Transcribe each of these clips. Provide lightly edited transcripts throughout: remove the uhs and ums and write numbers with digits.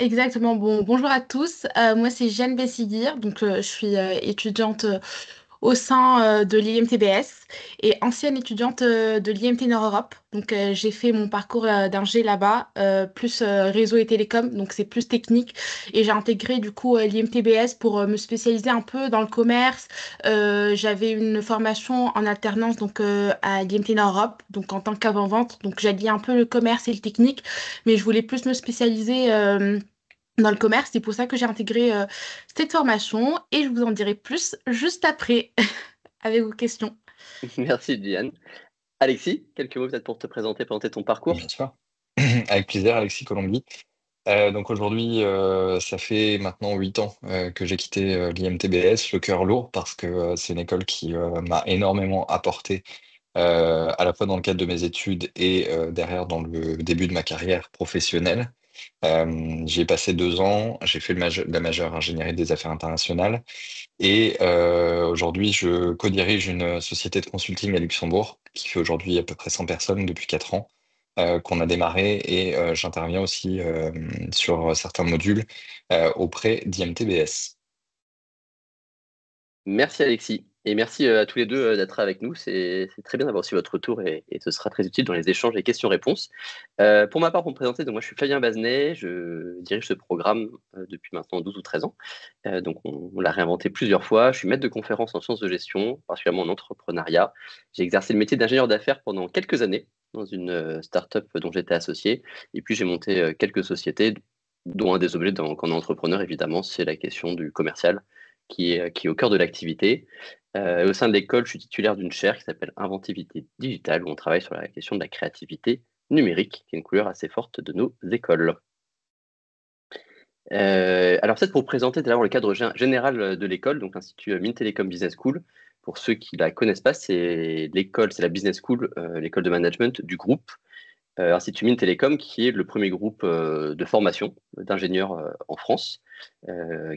Exactement. Bon, bonjour à tous. Moi, c'est Jeanne Bessigir. Donc, je suis étudiante au sein de l'IMTBS et ancienne étudiante de l'IMT Nord-Europe. Donc, j'ai fait mon parcours d'ingé là-bas, plus réseau et télécom. Donc, c'est plus technique. Et j'ai intégré du coup l'IMTBS pour me spécialiser un peu dans le commerce. J'avais une formation en alternance donc à l'IMT Nord-Europe, donc en tant qu'avant-vente. Donc, j'alliais un peu le commerce et le technique, mais je voulais plus me spécialiser. Dans le commerce. C'est pour ça que j'ai intégré cette formation et je vous en dirai plus juste après avec vos questions. Merci, Diane. Alexis, quelques mots peut-être pour te présenter, présenter ton parcours? Bien sûr. Avec plaisir, Alexis Colombi. Donc aujourd'hui, ça fait maintenant 8 ans que j'ai quitté l'IMTBS, le cœur lourd, parce que c'est une école qui m'a énormément apporté, à la fois dans le cadre de mes études et derrière dans le début de ma carrière professionnelle. J'y ai passé 2 ans, j'ai fait la majeure ingénierie des affaires internationales et aujourd'hui, je co-dirige une société de consulting à Luxembourg qui fait aujourd'hui à peu près 100 personnes depuis 4 ans, qu'on a démarré et j'interviens aussi sur certains modules auprès d'IMTBS. Merci Alexis. Et merci à tous les deux d'être avec nous. C'est très bien d'avoir aussi votre retour et ce sera très utile dans les échanges et questions-réponses. Pour ma part, pour me présenter, donc moi je suis Flavien Bazenet, je dirige ce programme depuis maintenant 12 ou 13 ans. Donc on l'a réinventé plusieurs fois. Je suis maître de conférences en sciences de gestion, particulièrement en entrepreneuriat. J'ai exercé le métier d'ingénieur d'affaires pendant quelques années dans une start-up dont j'étais associé. Et puis j'ai monté quelques sociétés, dont un des objets quand on est entrepreneur, évidemment, c'est la question du commercial qui est au cœur de l'activité. Au sein de l'école, je suis titulaire d'une chaire qui s'appelle Inventivité digitale, où on travaille sur la question de la créativité numérique, qui est une couleur assez forte de nos écoles. Alors peut-être pour présenter d'abord le cadre général de l'école, donc l'Institut Mines Télécom Business School. Pour ceux qui ne la connaissent pas, c'est l'école, c'est la business school, l'école de management du groupe Institut Mines Télécom, qui est le premier groupe de formation d'ingénieurs en France,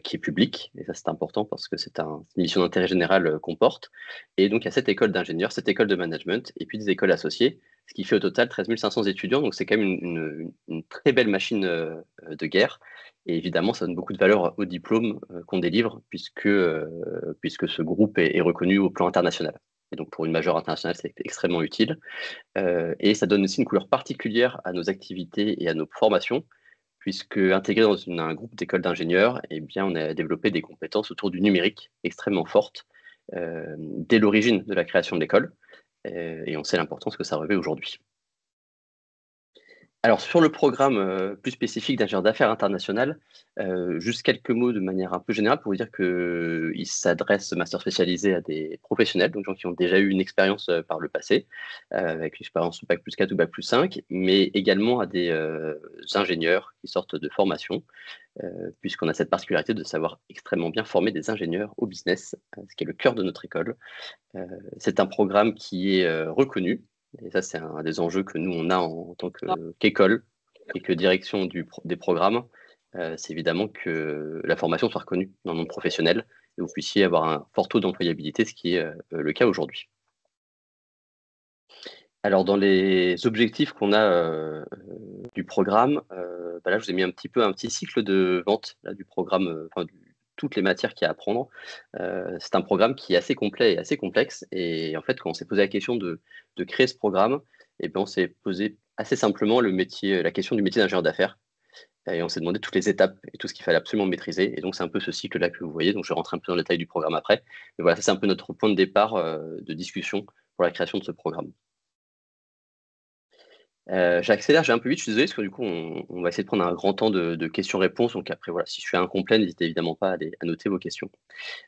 qui est public. Et ça, c'est important parce que c'est une mission d'intérêt général qu'on porte. Et donc, il y a cette école d'ingénieurs, cette école de management, et puis des écoles associées, ce qui fait au total 13 500 étudiants. Donc, c'est quand même une très belle machine de guerre. Et évidemment, ça donne beaucoup de valeur au diplôme qu'on délivre, puisque ce groupe est reconnu au plan international. Et donc, pour une majeure internationale, c'est extrêmement utile. Et ça donne aussi une couleur particulière à nos activités et à nos formations, puisque intégré dans un groupe d'écoles d'ingénieurs, eh bien, on a développé des compétences autour du numérique extrêmement fortes dès l'origine de la création de l'école, et on sait l'importance que ça revêt aujourd'hui. Alors, sur le programme plus spécifique d'ingénieur d'affaires international, juste quelques mots de manière un peu générale pour vous dire qu'il s'adresse, ce master spécialisé, à des professionnels, donc gens qui ont déjà eu une expérience par le passé, avec une expérience Bac plus 4 ou Bac plus 5, mais également à des ingénieurs qui sortent de formation, puisqu'on a cette particularité de savoir extrêmement bien former des ingénieurs au business, ce qui est le cœur de notre école. C'est un programme qui est reconnu, et ça c'est un des enjeux que nous on a en tant qu'école et que direction des programmes, c'est évidemment que la formation soit reconnue dans le monde professionnel et vous puissiez avoir un fort taux d'employabilité, ce qui est le cas aujourd'hui. Alors dans les objectifs qu'on a du programme, là je vous ai mis un petit cycle de vente là, du programme, toutes les matières qu'il y a à apprendre. C'est un programme qui est assez complet et assez complexe. Et en fait, quand on s'est posé la question de créer ce programme, eh bien, on s'est posé assez simplement la question du métier d'ingénieur d'affaires. Et on s'est demandé toutes les étapes et tout ce qu'il fallait absolument maîtriser. Et donc, c'est un peu ce cycle-là que vous voyez. Donc, je vais rentrer un peu dans le détail du programme après. Mais voilà, ça, c'est un peu notre point de départ de discussion pour la création de ce programme. J'accélère, j'ai un peu vite, je suis désolé, parce que du coup, on va essayer de prendre un grand temps de questions-réponses. Donc après, voilà, si je suis incomplet, n'hésitez évidemment pas à noter vos questions.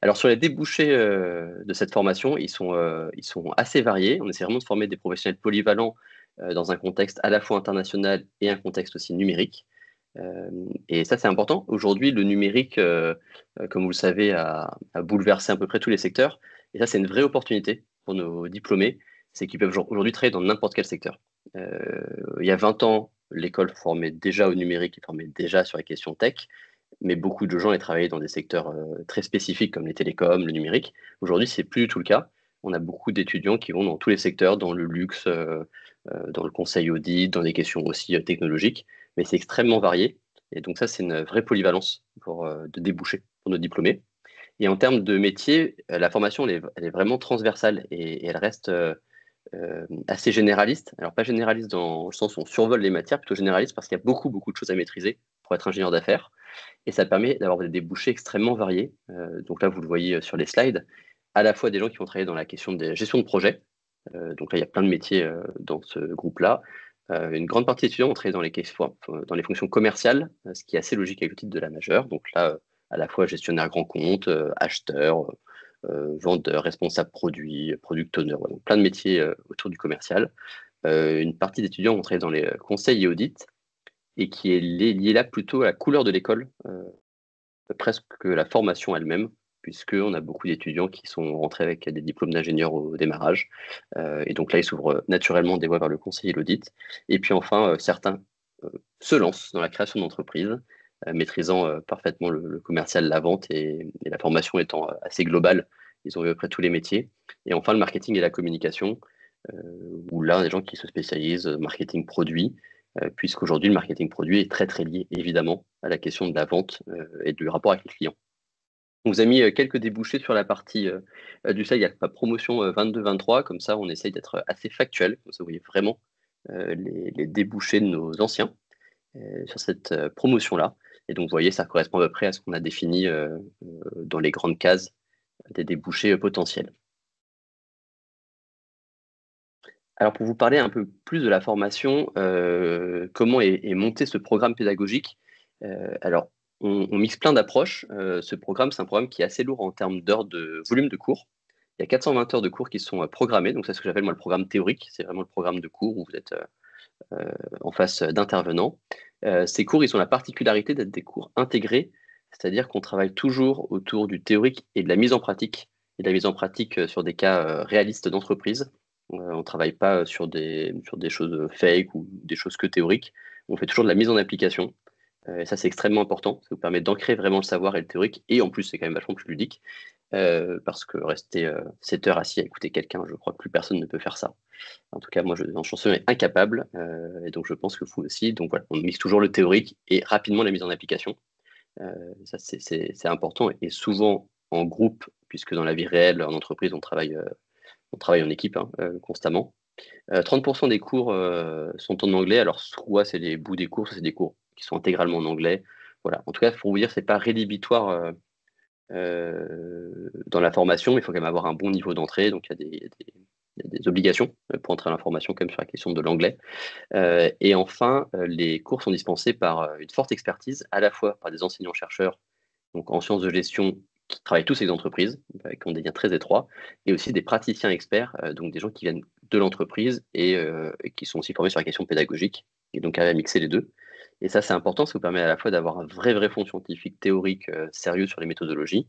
Alors sur les débouchés de cette formation, ils sont assez variés. On essaie vraiment de former des professionnels polyvalents dans un contexte à la fois international et un contexte aussi numérique. Et ça, c'est important. Aujourd'hui, le numérique, comme vous le savez, a bouleversé à peu près tous les secteurs. Et ça, c'est une vraie opportunité pour nos diplômés. C'est qu'ils peuvent aujourd'hui travailler dans n'importe quel secteur. Il y a 20 ans, l'école formait déjà au numérique et formait déjà sur les questions tech, mais beaucoup de gens ont travaillé dans des secteurs très spécifiques comme les télécoms, le numérique. Aujourd'hui, c'est plus du tout le cas. On a beaucoup d'étudiants qui vont dans tous les secteurs, dans le luxe, dans le conseil audit, dans des questions aussi technologiques, mais c'est extrêmement varié. Et donc ça, c'est une vraie polyvalence de déboucher pour nos diplômés. Et en termes de métier, la formation, elle est vraiment transversale et elle reste assez généraliste. Alors pas généraliste dans le sens où on survole les matières, plutôt généraliste parce qu'il y a beaucoup, beaucoup de choses à maîtriser pour être ingénieur d'affaires. Et ça permet d'avoir des débouchés extrêmement variés. Donc là, vous le voyez sur les slides, à la fois des gens qui vont travailler dans la question de gestion de projet. Donc là, il y a plein de métiers dans ce groupe-là. Une grande partie des étudiants vont travailler dans les fonctions commerciales, ce qui est assez logique avec le titre de la majeure. Donc là, à la fois gestionnaire grand compte, acheteur, vendeur, responsable produit, product owner, donc plein de métiers autour du commercial. Une partie d'étudiants vont travailler dans les conseils et audits, et qui est lié là plutôt à la couleur de l'école, presque que la formation elle-même, puisqu'on a beaucoup d'étudiants qui sont rentrés avec des diplômes d'ingénieur au démarrage. Et donc là, ils s'ouvrent naturellement des voies vers le conseil et l'audit. Et puis enfin, certains se lancent dans la création d'entreprises, maîtrisant parfaitement le commercial, la vente et la formation étant assez globale. Ils ont vu à peu près tous les métiers. Et enfin, le marketing et la communication, où là, des gens qui se spécialisent marketing produit, puisqu'aujourd'hui, le marketing produit est très, très lié, évidemment, à la question de la vente et du rapport avec les clients. On vous a mis quelques débouchés sur la partie du slide. Il y a la promotion 22-23, comme ça, on essaye d'être assez factuel, comme ça, vous voyez vraiment les débouchés de nos anciens sur cette promotion-là. Et donc, vous voyez, ça correspond à peu près à ce qu'on a défini dans les grandes cases des débouchés potentiels. Alors, pour vous parler un peu plus de la formation, comment est monté ce programme pédagogique? Alors, on mixe plein d'approches. Ce programme, c'est un programme qui est assez lourd en termes d'heures de volume de cours. Il y a 420 heures de cours qui sont programmées. Donc, c'est ce que j'appelle moi le programme théorique. C'est vraiment le programme de cours où vous êtes en face d'intervenants. Ces cours, ils ont la particularité d'être des cours intégrés, c'est-à-dire qu'on travaille toujours autour du théorique et de la mise en pratique, et de la mise en pratique sur des cas réalistes d'entreprise. On ne travaille pas sur des choses fake ou des choses que théoriques. On fait toujours de la mise en application. Et ça, c'est extrêmement important. Ça vous permet d'ancrer vraiment le savoir et le théorique. Et en plus, c'est quand même vachement plus ludique. Parce que rester 7 heures assis à écouter quelqu'un, je crois que plus personne ne peut faire ça. En tout cas, moi, j'en suis incapable. Et donc, je pense que vous aussi. Donc, voilà, on mixe toujours le théorique et rapidement la mise en application. Ça, c'est important. Et souvent en groupe, puisque dans la vie réelle, en entreprise, on travaille en équipe constamment. 30% des cours sont en anglais. Alors, soit c'est les bouts des cours, soit c'est des cours qui sont intégralement en anglais. Voilà. En tout cas, pour vous dire, c'est pas rédhibitoire dans la formation, mais il faut quand même avoir un bon niveau d'entrée. Donc, il y a des obligations pour entrer dans la formation, quand même, sur la question de l'anglais. Et enfin, les cours sont dispensés par une forte expertise, à la fois par des enseignants-chercheurs, donc en sciences de gestion, qui travaillent tous avec des entreprises, qui ont des liens très étroits, et aussi des praticiens experts, donc des gens qui viennent de l'entreprise et qui sont aussi formés sur la question pédagogique, et donc à mixer les deux. Et ça, c'est important, ça vous permet à la fois d'avoir un vrai fond scientifique, théorique, sérieux sur les méthodologies,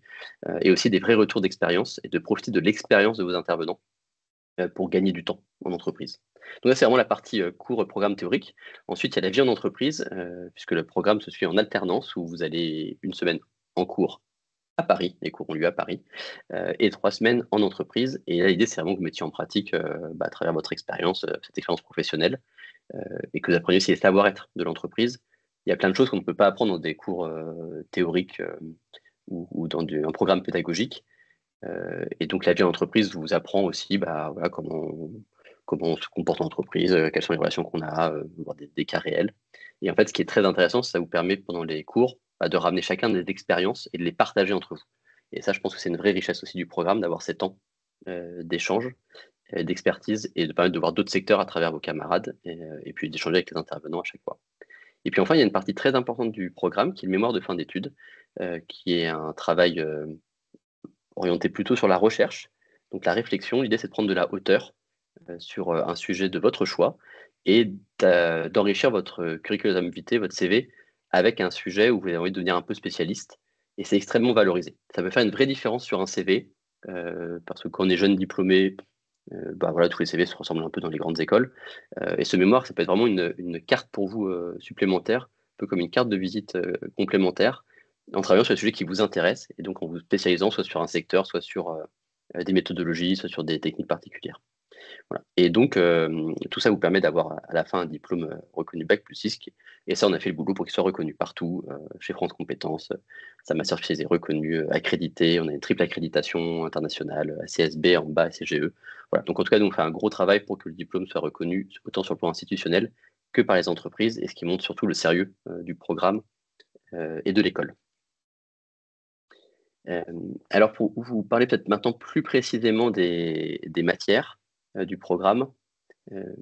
et aussi des vrais retours d'expérience, et de profiter de l'expérience de vos intervenants pour gagner du temps en entreprise. Donc là, c'est vraiment la partie cours programme théorique. Ensuite, il y a la vie en entreprise, puisque le programme se suit en alternance, où vous allez une semaine en cours à Paris, les cours ont lieu à Paris, et 3 semaines en entreprise. Et là, l'idée, c'est vraiment que vous mettiez en pratique, à travers votre expérience, cette expérience professionnelle, et que vous appreniez aussi les savoir-être de l'entreprise. Il y a plein de choses qu'on ne peut pas apprendre dans des cours théoriques ou dans un programme pédagogique. Et donc, la vie en entreprise vous apprend aussi voilà, comment on se comporte en entreprise, quelles sont les relations qu'on a, voir des cas réels. Et en fait, ce qui est très intéressant, ça vous permet pendant les cours de ramener chacun des expériences et de les partager entre vous. Et ça, je pense que c'est une vraie richesse aussi du programme, d'avoir ces temps d'échange, d'expertise et de permettre de voir d'autres secteurs à travers vos camarades et puis d'échanger avec les intervenants à chaque fois. Et puis enfin, il y a une partie très importante du programme qui est le mémoire de fin d'études, qui est un travail orienté plutôt sur la recherche. Donc la réflexion, l'idée c'est de prendre de la hauteur sur un sujet de votre choix et d'enrichir votre curriculum vitae, votre CV, avec un sujet où vous avez envie de devenir un peu spécialiste. Et c'est extrêmement valorisé. Ça peut faire une vraie différence sur un CV, parce que quand on est jeune diplômé, voilà, tous les CV se ressemblent un peu dans les grandes écoles. Et ce mémoire, ça peut être vraiment une carte pour vous supplémentaire, un peu comme une carte de visite complémentaire, en travaillant sur les sujets qui vous intéressent, et donc en vous spécialisant soit sur un secteur, soit sur des méthodologies, soit sur des techniques particulières. Voilà. Et donc, tout ça vous permet d'avoir à la fin un diplôme reconnu Bac+6. Et ça, on a fait le boulot pour qu'il soit reconnu partout, chez France Compétences. Sa master est reconnu, accrédité. On a une triple accréditation internationale, CSB en bas et CGE. Voilà. Donc, en tout cas, nous, on fait un gros travail pour que le diplôme soit reconnu, autant sur le plan institutionnel que par les entreprises, et ce qui montre surtout le sérieux du programme et de l'école. Alors, pour vous parler peut-être maintenant plus précisément des matières du programme, euh,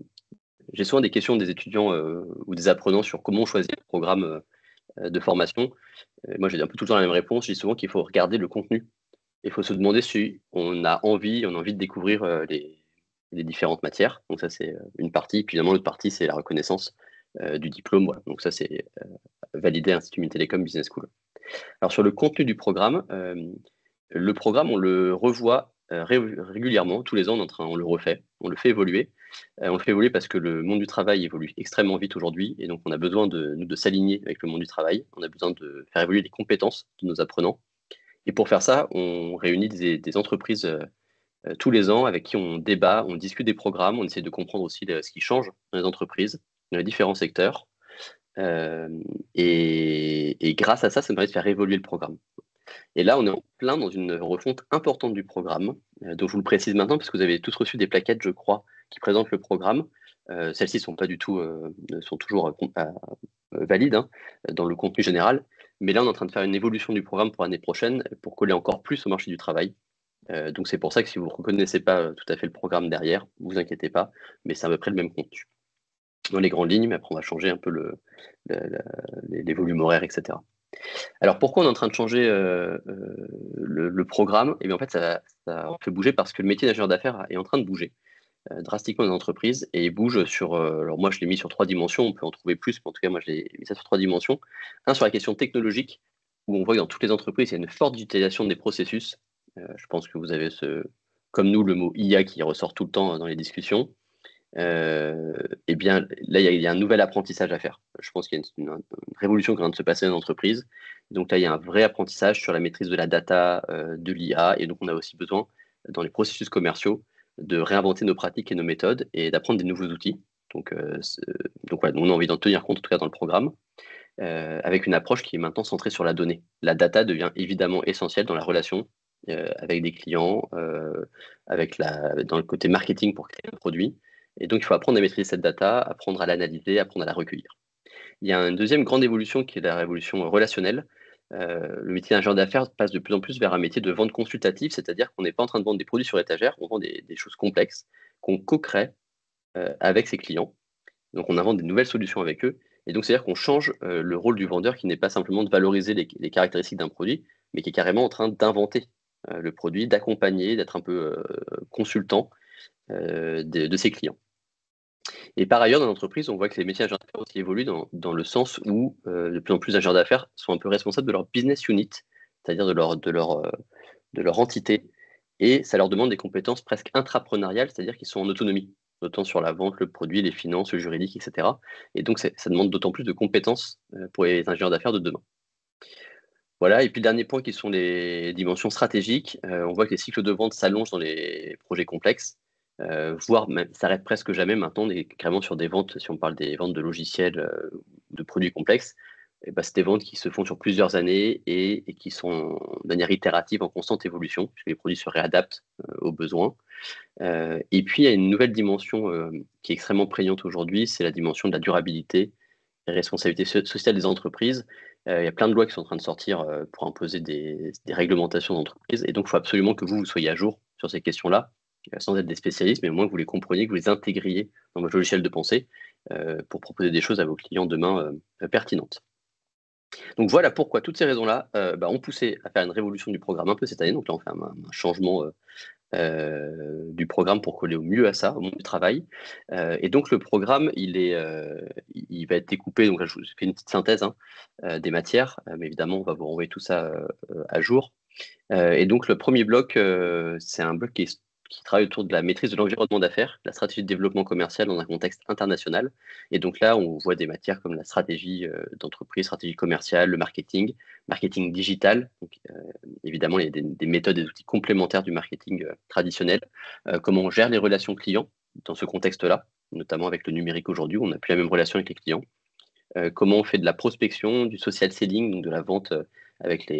j'ai souvent des questions des étudiants ou des apprenants sur comment choisir le programme de formation. Moi, j'ai un peu tout le temps la même réponse. Je dis souvent qu'il faut regarder le contenu. Il faut se demander si on a envie de découvrir les différentes matières. Donc ça, c'est une partie. Puis évidemment, l'autre partie, c'est la reconnaissance du diplôme. Voilà. Donc ça, c'est validé à Institut Mines-Télécom Business School. Alors sur le contenu du programme, le programme, on le revoit régulièrement, tous les ans, on le refait, on le fait évoluer. On le fait évoluer parce que le monde du travail évolue extrêmement vite aujourd'hui, et donc on a besoin de s'aligner avec le monde du travail. On a besoin de faire évoluer les compétences de nos apprenants. Et pour faire ça, on réunit des entreprises tous les ans avec qui on débat, on discute des programmes, on essaie de comprendre aussi ce qui change dans les entreprises, dans les différents secteurs. Et grâce à ça, ça me permet de faire évoluer le programme. Et là, on est en plein dans une refonte importante du programme, dont je vous le précise maintenant, parce que vous avez tous reçu des plaquettes, je crois, qui présentent le programme. Celles-ci sont pas du tout, sont toujours valides hein, dans le contenu général. Mais là, on est en train de faire une évolution du programme pour l'année prochaine, pour coller encore plus au marché du travail. Donc c'est pour ça que si vous ne reconnaissez pas tout à fait le programme derrière, vous inquiétez pas, mais c'est à peu près le même contenu. Dans les grandes lignes, mais après on va changer un peu les volumes horaires, etc. Alors pourquoi on est en train de changer le programme? Eh bien en fait, ça fait bouger parce que le métier d'ingénieur d'affaires est en train de bouger drastiquement dans les entreprises, et il bouge sur, alors moi je l'ai mis sur 3 dimensions, on peut en trouver plus, mais en tout cas moi je l'ai mis ça sur 3 dimensions. Un, sur la question technologique, où on voit que dans toutes les entreprises, il y a une forte utilisation des processus. Je pense que vous avez comme nous, le mot IA qui ressort tout le temps dans les discussions. Eh bien, là, il y a un nouvel apprentissage à faire. Je pense qu'il y a une révolution qui est en train de se passer dans l'entreprise. Donc là, il y a un vrai apprentissage sur la maîtrise de la data, de l'IA. Et donc, on a aussi besoin, dans les processus commerciaux, de réinventer nos pratiques et nos méthodes et d'apprendre des nouveaux outils. Donc voilà, on a envie d'en tenir compte, en tout cas dans le programme, avec une approche qui est maintenant centrée sur la donnée. La data devient évidemment essentielle dans la relation avec des clients, dans le côté marketing pour créer un produit. Et donc, il faut apprendre à maîtriser cette data, apprendre à l'analyser, apprendre à la recueillir. Il y a une deuxième grande évolution qui est la révolution relationnelle. Le métier d'ingénieur d'affaires passe de plus en plus vers un métier de vente consultative, c'est-à-dire qu'on n'est pas en train de vendre des produits sur étagère, on vend des choses complexes qu'on co-crée avec ses clients. Donc, on invente des nouvelles solutions avec eux. Et donc, c'est-à-dire qu'on change le rôle du vendeur qui n'est pas simplement de valoriser les caractéristiques d'un produit, mais qui est carrément en train d'inventer le produit, d'accompagner, d'être un peu consultant de ses clients. Et par ailleurs, dans l'entreprise, on voit que les métiers d'ingénieur d'affaires aussi évoluent dans le sens où de plus en plus d'ingénieurs d'affaires sont un peu responsables de leur business unit, c'est-à-dire de leur entité, et ça leur demande des compétences presque intrapreneuriales, c'est-à-dire qu'ils sont en autonomie, autant sur la vente, le produit, les finances, le juridique, etc. Et donc, ça demande d'autant plus de compétences pour les ingénieurs d'affaires de demain. Voilà, et puis le dernier point qui sont les dimensions stratégiques. On voit que les cycles de vente s'allongent dans les projets complexes, voire même s'arrêtent presque jamais maintenant. On est carrément sur des ventes, si on parle des ventes de logiciels, de produits complexes, et ben, c'est des ventes qui se font sur plusieurs années et qui sont de manière itérative, en constante évolution, puisque les produits se réadaptent aux besoins. Et puis il y a une nouvelle dimension qui est extrêmement prégnante aujourd'hui, c'est la dimension de la durabilité et responsabilité sociale des entreprises. Il y a plein de lois qui sont en train de sortir pour imposer des réglementations d'entreprise. Et donc, il faut absolument que vous soyez à jour sur ces questions-là, sans être des spécialistes, mais au moins que vous les compreniez, que vous les intégriez dans votre logiciel de pensée pour proposer des choses à vos clients demain pertinentes. Donc voilà pourquoi toutes ces raisons-là ont poussé à faire une révolution du programme un peu cette année. Donc là, on fait un changement du programme pour coller au mieux à ça, au monde du travail. Et donc le programme, il va être découpé, donc là, je vous fais une petite synthèse des matières, mais évidemment on va vous renvoyer tout ça à jour. Et donc le premier bloc, c'est un bloc qui est qui travaille autour de la maîtrise de l'environnement d'affaires, la stratégie de développement commercial dans un contexte international. Et donc là, on voit des matières comme la stratégie d'entreprise, stratégie commerciale, le marketing digital. Donc, évidemment, il y a des méthodes et des outils complémentaires du marketing traditionnel. Comment on gère les relations clients dans ce contexte-là, notamment avec le numérique aujourd'hui, où on n'a plus la même relation avec les clients. Comment on fait de la prospection, du social selling, donc de la vente avec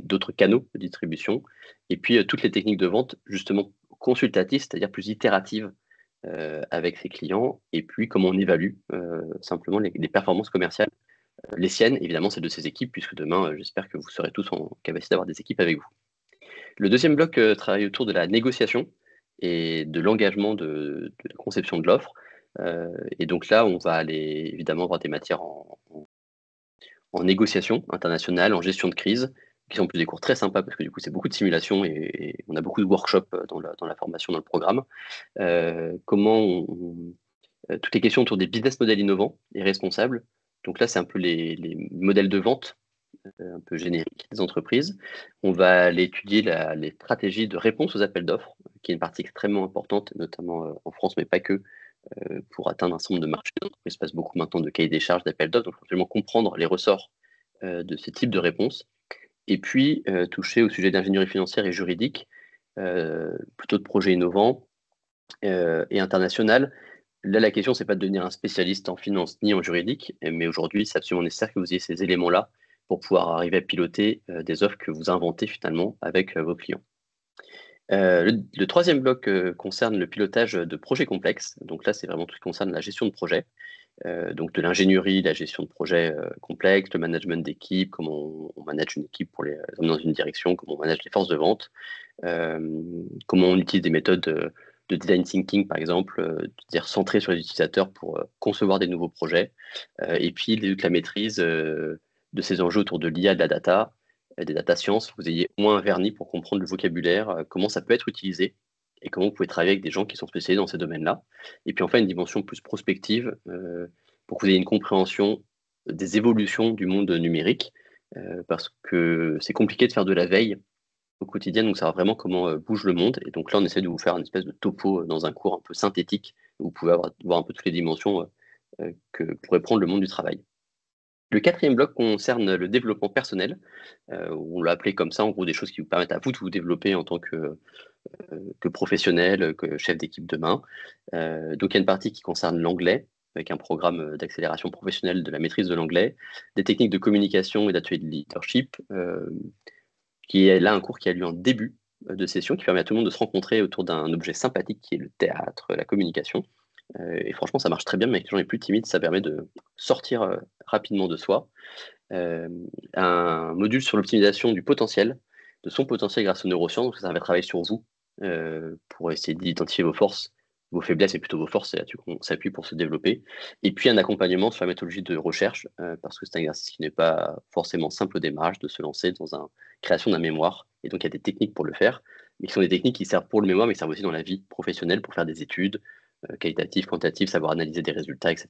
d'autres canaux de distribution, et puis toutes les techniques de vente justement consultatives, c'est-à-dire plus itératives avec ses clients, et puis comment on évalue simplement les performances commerciales, les siennes, évidemment celles de ses équipes, puisque demain, j'espère que vous serez tous en capacité d'avoir des équipes avec vous. Le deuxième bloc travaille autour de la négociation et de l'engagement de la conception de l'offre. Et donc là, on va aller évidemment avoir des matières en négociation internationale, en gestion de crise, qui sont plus des cours très sympas parce que du coup, c'est beaucoup de simulations et on a beaucoup de workshops dans la formation, dans le programme. Toutes les questions autour des business models innovants et responsables. Donc là, c'est un peu les modèles de vente un peu génériques des entreprises. On va aller étudier les stratégies de réponse aux appels d'offres, qui est une partie extrêmement importante, notamment en France, mais pas que, pour atteindre un certain nombre de marchés. Il se passe beaucoup maintenant de cahiers des charges, d'appels d'offres, donc il faut absolument comprendre les ressorts de ces types de réponses. Et puis, toucher au sujet d'ingénierie financière et juridique, plutôt de projets innovants et international. Là, la question, c'est pas de devenir un spécialiste en finance ni en juridique, mais aujourd'hui, c'est absolument nécessaire que vous ayez ces éléments-là pour pouvoir arriver à piloter des offres que vous inventez finalement avec vos clients. Le troisième bloc concerne le pilotage de projets complexes. Donc là, c'est vraiment tout ce qui concerne la gestion de projet. Donc de l'ingénierie, la gestion de projets complexes, le management d'équipe, comment on manage une équipe pour les emmener dans une direction, comment on manage les forces de vente, comment on utilise des méthodes de design thinking, par exemple, c'est-à-dire centrées sur les utilisateurs pour concevoir des nouveaux projets, et puis la maîtrise de ces enjeux autour de l'IA, de la data, des data science, vous ayez au moins un vernis pour comprendre le vocabulaire, comment ça peut être utilisé, et comment vous pouvez travailler avec des gens qui sont spécialisés dans ces domaines-là. Et puis enfin, une dimension plus prospective, pour que vous ayez une compréhension des évolutions du monde numérique, parce que c'est compliqué de faire de la veille au quotidien, donc savoir vraiment comment bouge le monde. Et donc là, on essaie de vous faire une espèce de topo dans un cours un peu synthétique, où vous pouvez voir un peu toutes les dimensions que pourrait prendre le monde du travail. Le quatrième bloc concerne le développement personnel, on l'a appelé comme ça, en gros des choses qui vous permettent à vous de vous développer en tant que professionnel, que chef d'équipe demain. Donc il y a une partie qui concerne l'anglais, avec un programme d'accélération professionnelle de la maîtrise de l'anglais, des techniques de communication et d'ateliers de leadership, qui est là un cours qui a lieu en début de session, qui permet à tout le monde de se rencontrer autour d'un objet sympathique qui est le théâtre, la communication. Et franchement, ça marche très bien, mais avec les gens les plus timides, ça permet de sortir rapidement de soi. Un module sur l'optimisation du potentiel, de son potentiel grâce aux neurosciences, donc ça va travailler sur vous pour essayer d'identifier vos forces, vos faiblesses et plutôt vos forces, c'est là-dessus qu'on s'appuie pour se développer. Et puis un accompagnement sur la méthodologie de recherche, parce que c'est un exercice qui n'est pas forcément simple au démarrage de se lancer dans la création d'un mémoire. Et donc il y a des techniques pour le faire, mais qui sont des techniques qui servent pour le mémoire, mais qui servent aussi dans la vie professionnelle pour faire des études qualitatives, quantitatives, savoir analyser des résultats, etc.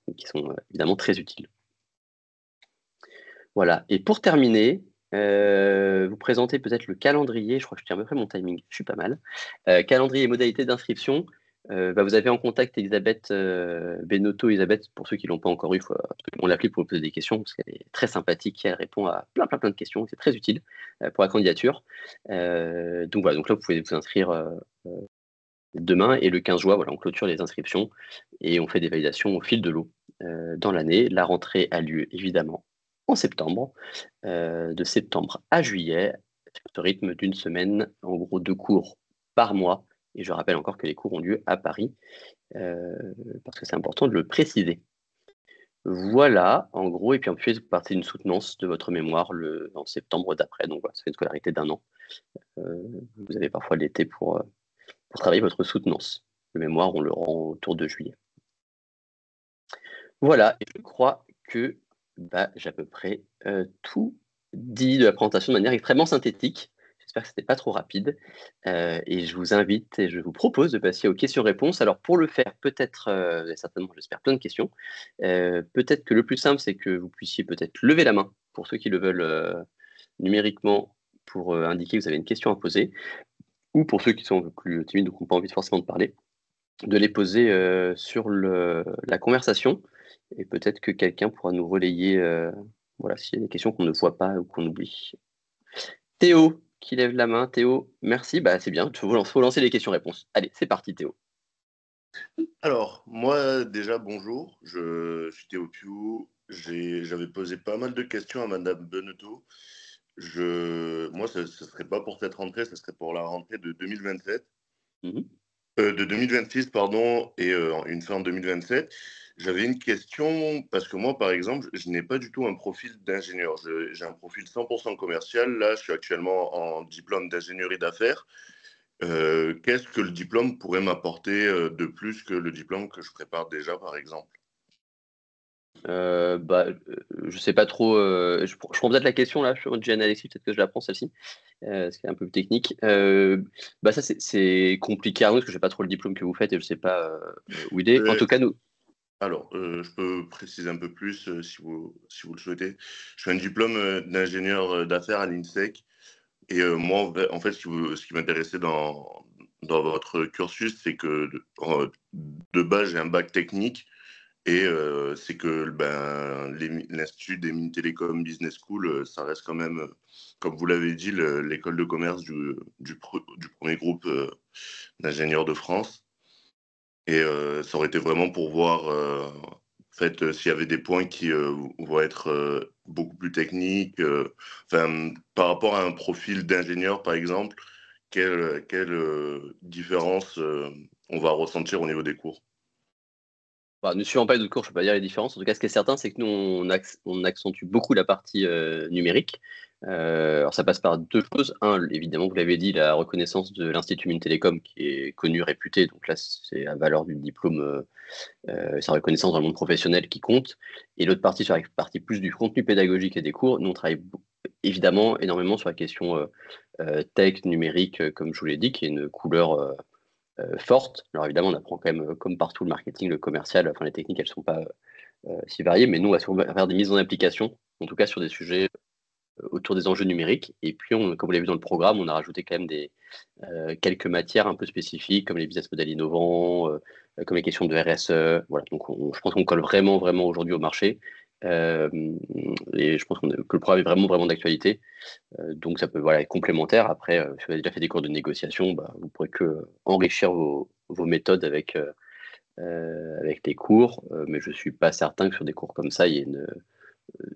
Donc, qui sont évidemment très utiles. Voilà. Et pour terminer, vous présentez peut-être le calendrier. Je crois que je tiens à peu près mon timing. Je suis pas mal. Calendrier et modalités d'inscription. Vous avez en contact Elisabeth Benotto. Elisabeth, pour ceux qui ne l'ont pas encore eu, il faut absolument l'appeler pour vous poser des questions parce qu'elle est très sympathique. Elle répond à plein de questions. C'est très utile pour la candidature. Donc voilà. Donc là, vous pouvez vous inscrire demain et le 15 juin. Voilà, on clôture les inscriptions et on fait des validations au fil de l'eau dans l'année. La rentrée a lieu évidemment en septembre, de septembre à juillet, sur ce rythme d'une semaine, en gros 2 cours par mois. Et je rappelle encore que les cours ont lieu à Paris, parce que c'est important de le préciser. Voilà, en gros, et puis ensuite, vous partez d'une soutenance de votre mémoire en septembre d'après. Donc voilà, ça fait une scolarité d'1 an. Vous avez parfois l'été pour travailler votre soutenance. Le mémoire, on le rend autour de juillet. Voilà, et je crois que j'ai à peu près tout dit de la présentation de manière extrêmement synthétique. J'espère que ce n'était pas trop rapide. Et je vous invite et je vous propose de passer aux questions-réponses. Alors pour le faire, peut-être, vous avez certainement, j'espère, plein de questions. Peut-être que le plus simple, c'est que vous puissiez peut-être lever la main pour ceux qui le veulent numériquement pour indiquer que vous avez une question à poser. ou pour ceux qui sont un peu plus timides ou qui n'ont pas envie forcément de parler, de les poser sur la conversation. Et peut-être que quelqu'un pourra nous relayer voilà, s'il y a des questions qu'on ne voit pas ou qu'on oublie. Théo qui lève la main. Théo, merci. Bah, c'est bien, il faut lancer les questions-réponses. Allez, c'est parti Théo. Alors, moi, déjà, bonjour. Je suis Théo Piou. J'avais posé pas mal de questions à Madame Benetto. Moi, ce ne serait pas pour cette rentrée, ce serait pour la rentrée de 2027. De 2026, pardon, et une fin en 2027. J'avais une question, parce que moi, par exemple, je n'ai pas du tout un profil d'ingénieur. J'ai un profil 100% commercial. Là, je suis actuellement en diplôme d'ingénierie d'affaires. Qu'est-ce que le diplôme pourrait m'apporter de plus que le diplôme que je prépare déjà, par exemple? Je sais pas trop. Je prends peut-être la question là, je dis Alexis, peut-être que je la prends celle-ci, ce qui est un peu plus technique. Ça c'est compliqué à nous parce que je sais pas trop le diplôme que vous faites et je sais pas où il est. En tout cas, nous. Alors, je peux préciser un peu plus si vous le souhaitez. Je fais un diplôme d'ingénieur d'affaires à l'INSEC. Et moi, en fait, ce qui m'intéressait dans votre cursus, c'est que de base, j'ai un bac technique. Et c'est que l'Institut des Mines Télécom Business School, ça reste quand même, comme vous l'avez dit, l'école de commerce du premier groupe d'ingénieurs de France. Et ça aurait été vraiment pour voir en fait, s'il y avait des points qui vont être beaucoup plus techniques. Par rapport à un profil d'ingénieur, par exemple, quelle différence on va ressentir au niveau des cours? Ne suivant pas les autres cours, je ne peux pas dire les différences. En tout cas, ce qui est certain, c'est que nous, on accentue beaucoup la partie numérique. Alors, ça passe par deux choses. Un, évidemment, vous l'avez dit, la reconnaissance de l'Institut Mines Télécom, qui est connu, réputé. Donc là, c'est à valeur du diplôme, sa reconnaissance dans le monde professionnel qui compte. Et l'autre partie, sur la partie plus du contenu pédagogique et des cours, nous, on travaille évidemment énormément sur la question tech, numérique, comme je vous l'ai dit, qui est une couleur forte. Alors évidemment, on apprend quand même, comme partout, le marketing, le commercial, enfin les techniques, elles ne sont pas si variées, mais nous, on va souvent faire des mises en application, en tout cas sur des sujets autour des enjeux numériques. Et puis, comme vous l'avez vu dans le programme, on a rajouté quand même quelques matières un peu spécifiques, comme les business models innovants, comme les questions de RSE. Voilà. Donc, je pense qu'on colle vraiment, vraiment aujourd'hui au marché. Et je pense que le programme est vraiment, vraiment d'actualité. Donc, ça peut être complémentaire. Après, si vous avez déjà fait des cours de négociation, vous pourrez que enrichir vos méthodes avec les cours. Mais je ne suis pas certain que sur des cours comme ça, il y ait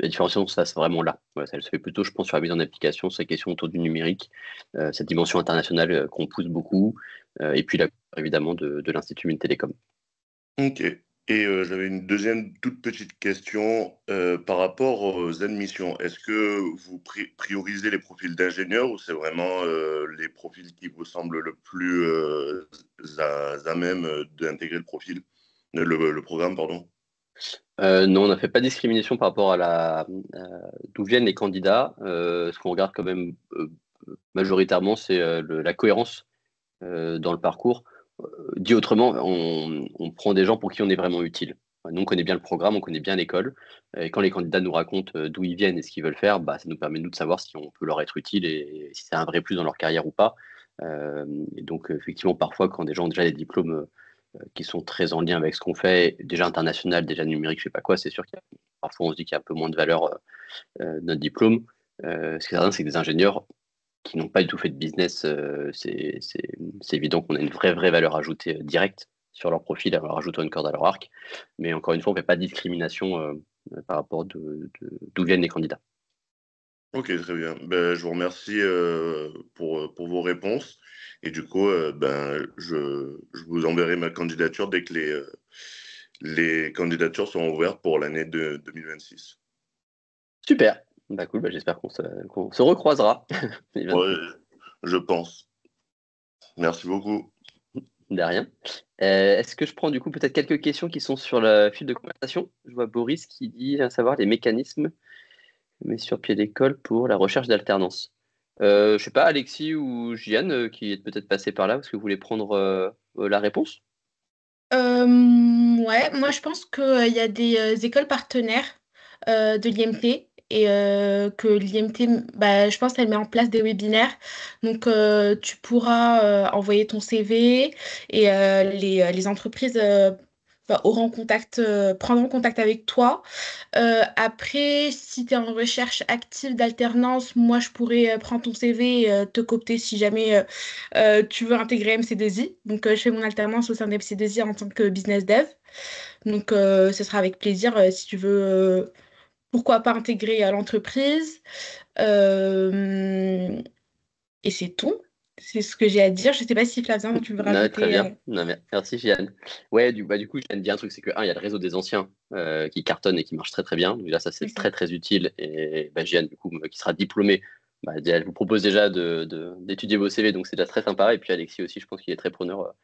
la différenciation, ça, c'est vraiment là. Voilà, ça elle se fait plutôt, je pense, sur la mise en application, sur les questions autour du numérique, cette dimension internationale qu'on pousse beaucoup, et puis évidemment de l'Institut Mines Télécom. Ok. Et j'avais une deuxième toute petite question par rapport aux admissions. Est-ce que vous priorisez les profils d'ingénieurs ou c'est vraiment les profils qui vous semblent le plus à même d'intégrer le programme, pardon? Non, on n'a fait pas de discrimination par rapport à d'où viennent les candidats. Ce qu'on regarde quand même majoritairement, c'est la cohérence dans le parcours. Dit autrement, on prend des gens pour qui on est vraiment utile. Nous, on connaît bien le programme, on connaît bien l'école. Et quand les candidats nous racontent d'où ils viennent et ce qu'ils veulent faire, ça nous permet, nous, de savoir si on peut leur être utile et si c'est un vrai plus dans leur carrière ou pas. Et donc, effectivement, parfois, quand des gens ont déjà des diplômes qui sont très en lien avec ce qu'on fait, déjà international, déjà numérique, je sais pas quoi, c'est sûr qu'il y a, parfois on se dit qu'il y a un peu moins de valeur de notre diplôme. Ce qui est certain, c'est que des ingénieurs qui n'ont pas du tout fait de business, c'est évident qu'on a une vraie, vraie valeur ajoutée directe sur leur profil, en leur ajoutant une corde à leur arc. Mais encore une fois, on ne fait pas de discrimination par rapport d'où viennent les candidats. Ok, très bien. Je vous remercie pour vos réponses. Et du coup, je vous enverrai ma candidature dès que les candidatures seront ouvertes pour l'année de 2026. Super. Cool, j'espère qu'on se recroisera. Ouais, je pense. Merci beaucoup. De rien. Est-ce que je prends du coup peut-être quelques questions qui sont sur le fil de conversation? Je vois Boris qui dit à savoir les mécanismes mis sur pied d'école pour la recherche d'alternance. Je sais pas, Alexis ou Gianne qui est peut-être passé par là, est-ce que vous voulez prendre la réponse? Ouais, moi je pense qu'il y a des écoles partenaires de l'IMT et que l'IMT, je pense qu'elle met en place des webinaires. Donc, tu pourras envoyer ton CV et les entreprises prendront contact avec toi. Après, si tu es en recherche active d'alternance, moi, je pourrais prendre ton CV et te coopter si jamais tu veux intégrer MC2I. Donc, je fais mon alternance au sein de MC2I en tant que business dev. Donc, ce sera avec plaisir si tu veux, pourquoi pas intégrer à l'entreprise. Euh, et c'est tout. C'est ce que j'ai à dire. Je sais pas si Flavien, tu veux Non, très rajouter. bien. Non, merci, Jeanne. Ouais, du coup, Jeanne dit un truc, c'est que, il y a le réseau des anciens qui cartonne et qui marche très, très bien. Donc, là, ça, Oui, c'est ça. très, très utile. Et Jeanne, du coup, qui sera diplômée, elle vous propose déjà d'étudier vos CV, donc c'est déjà très sympa. Et puis, Alexis aussi, je pense qu'il est très preneur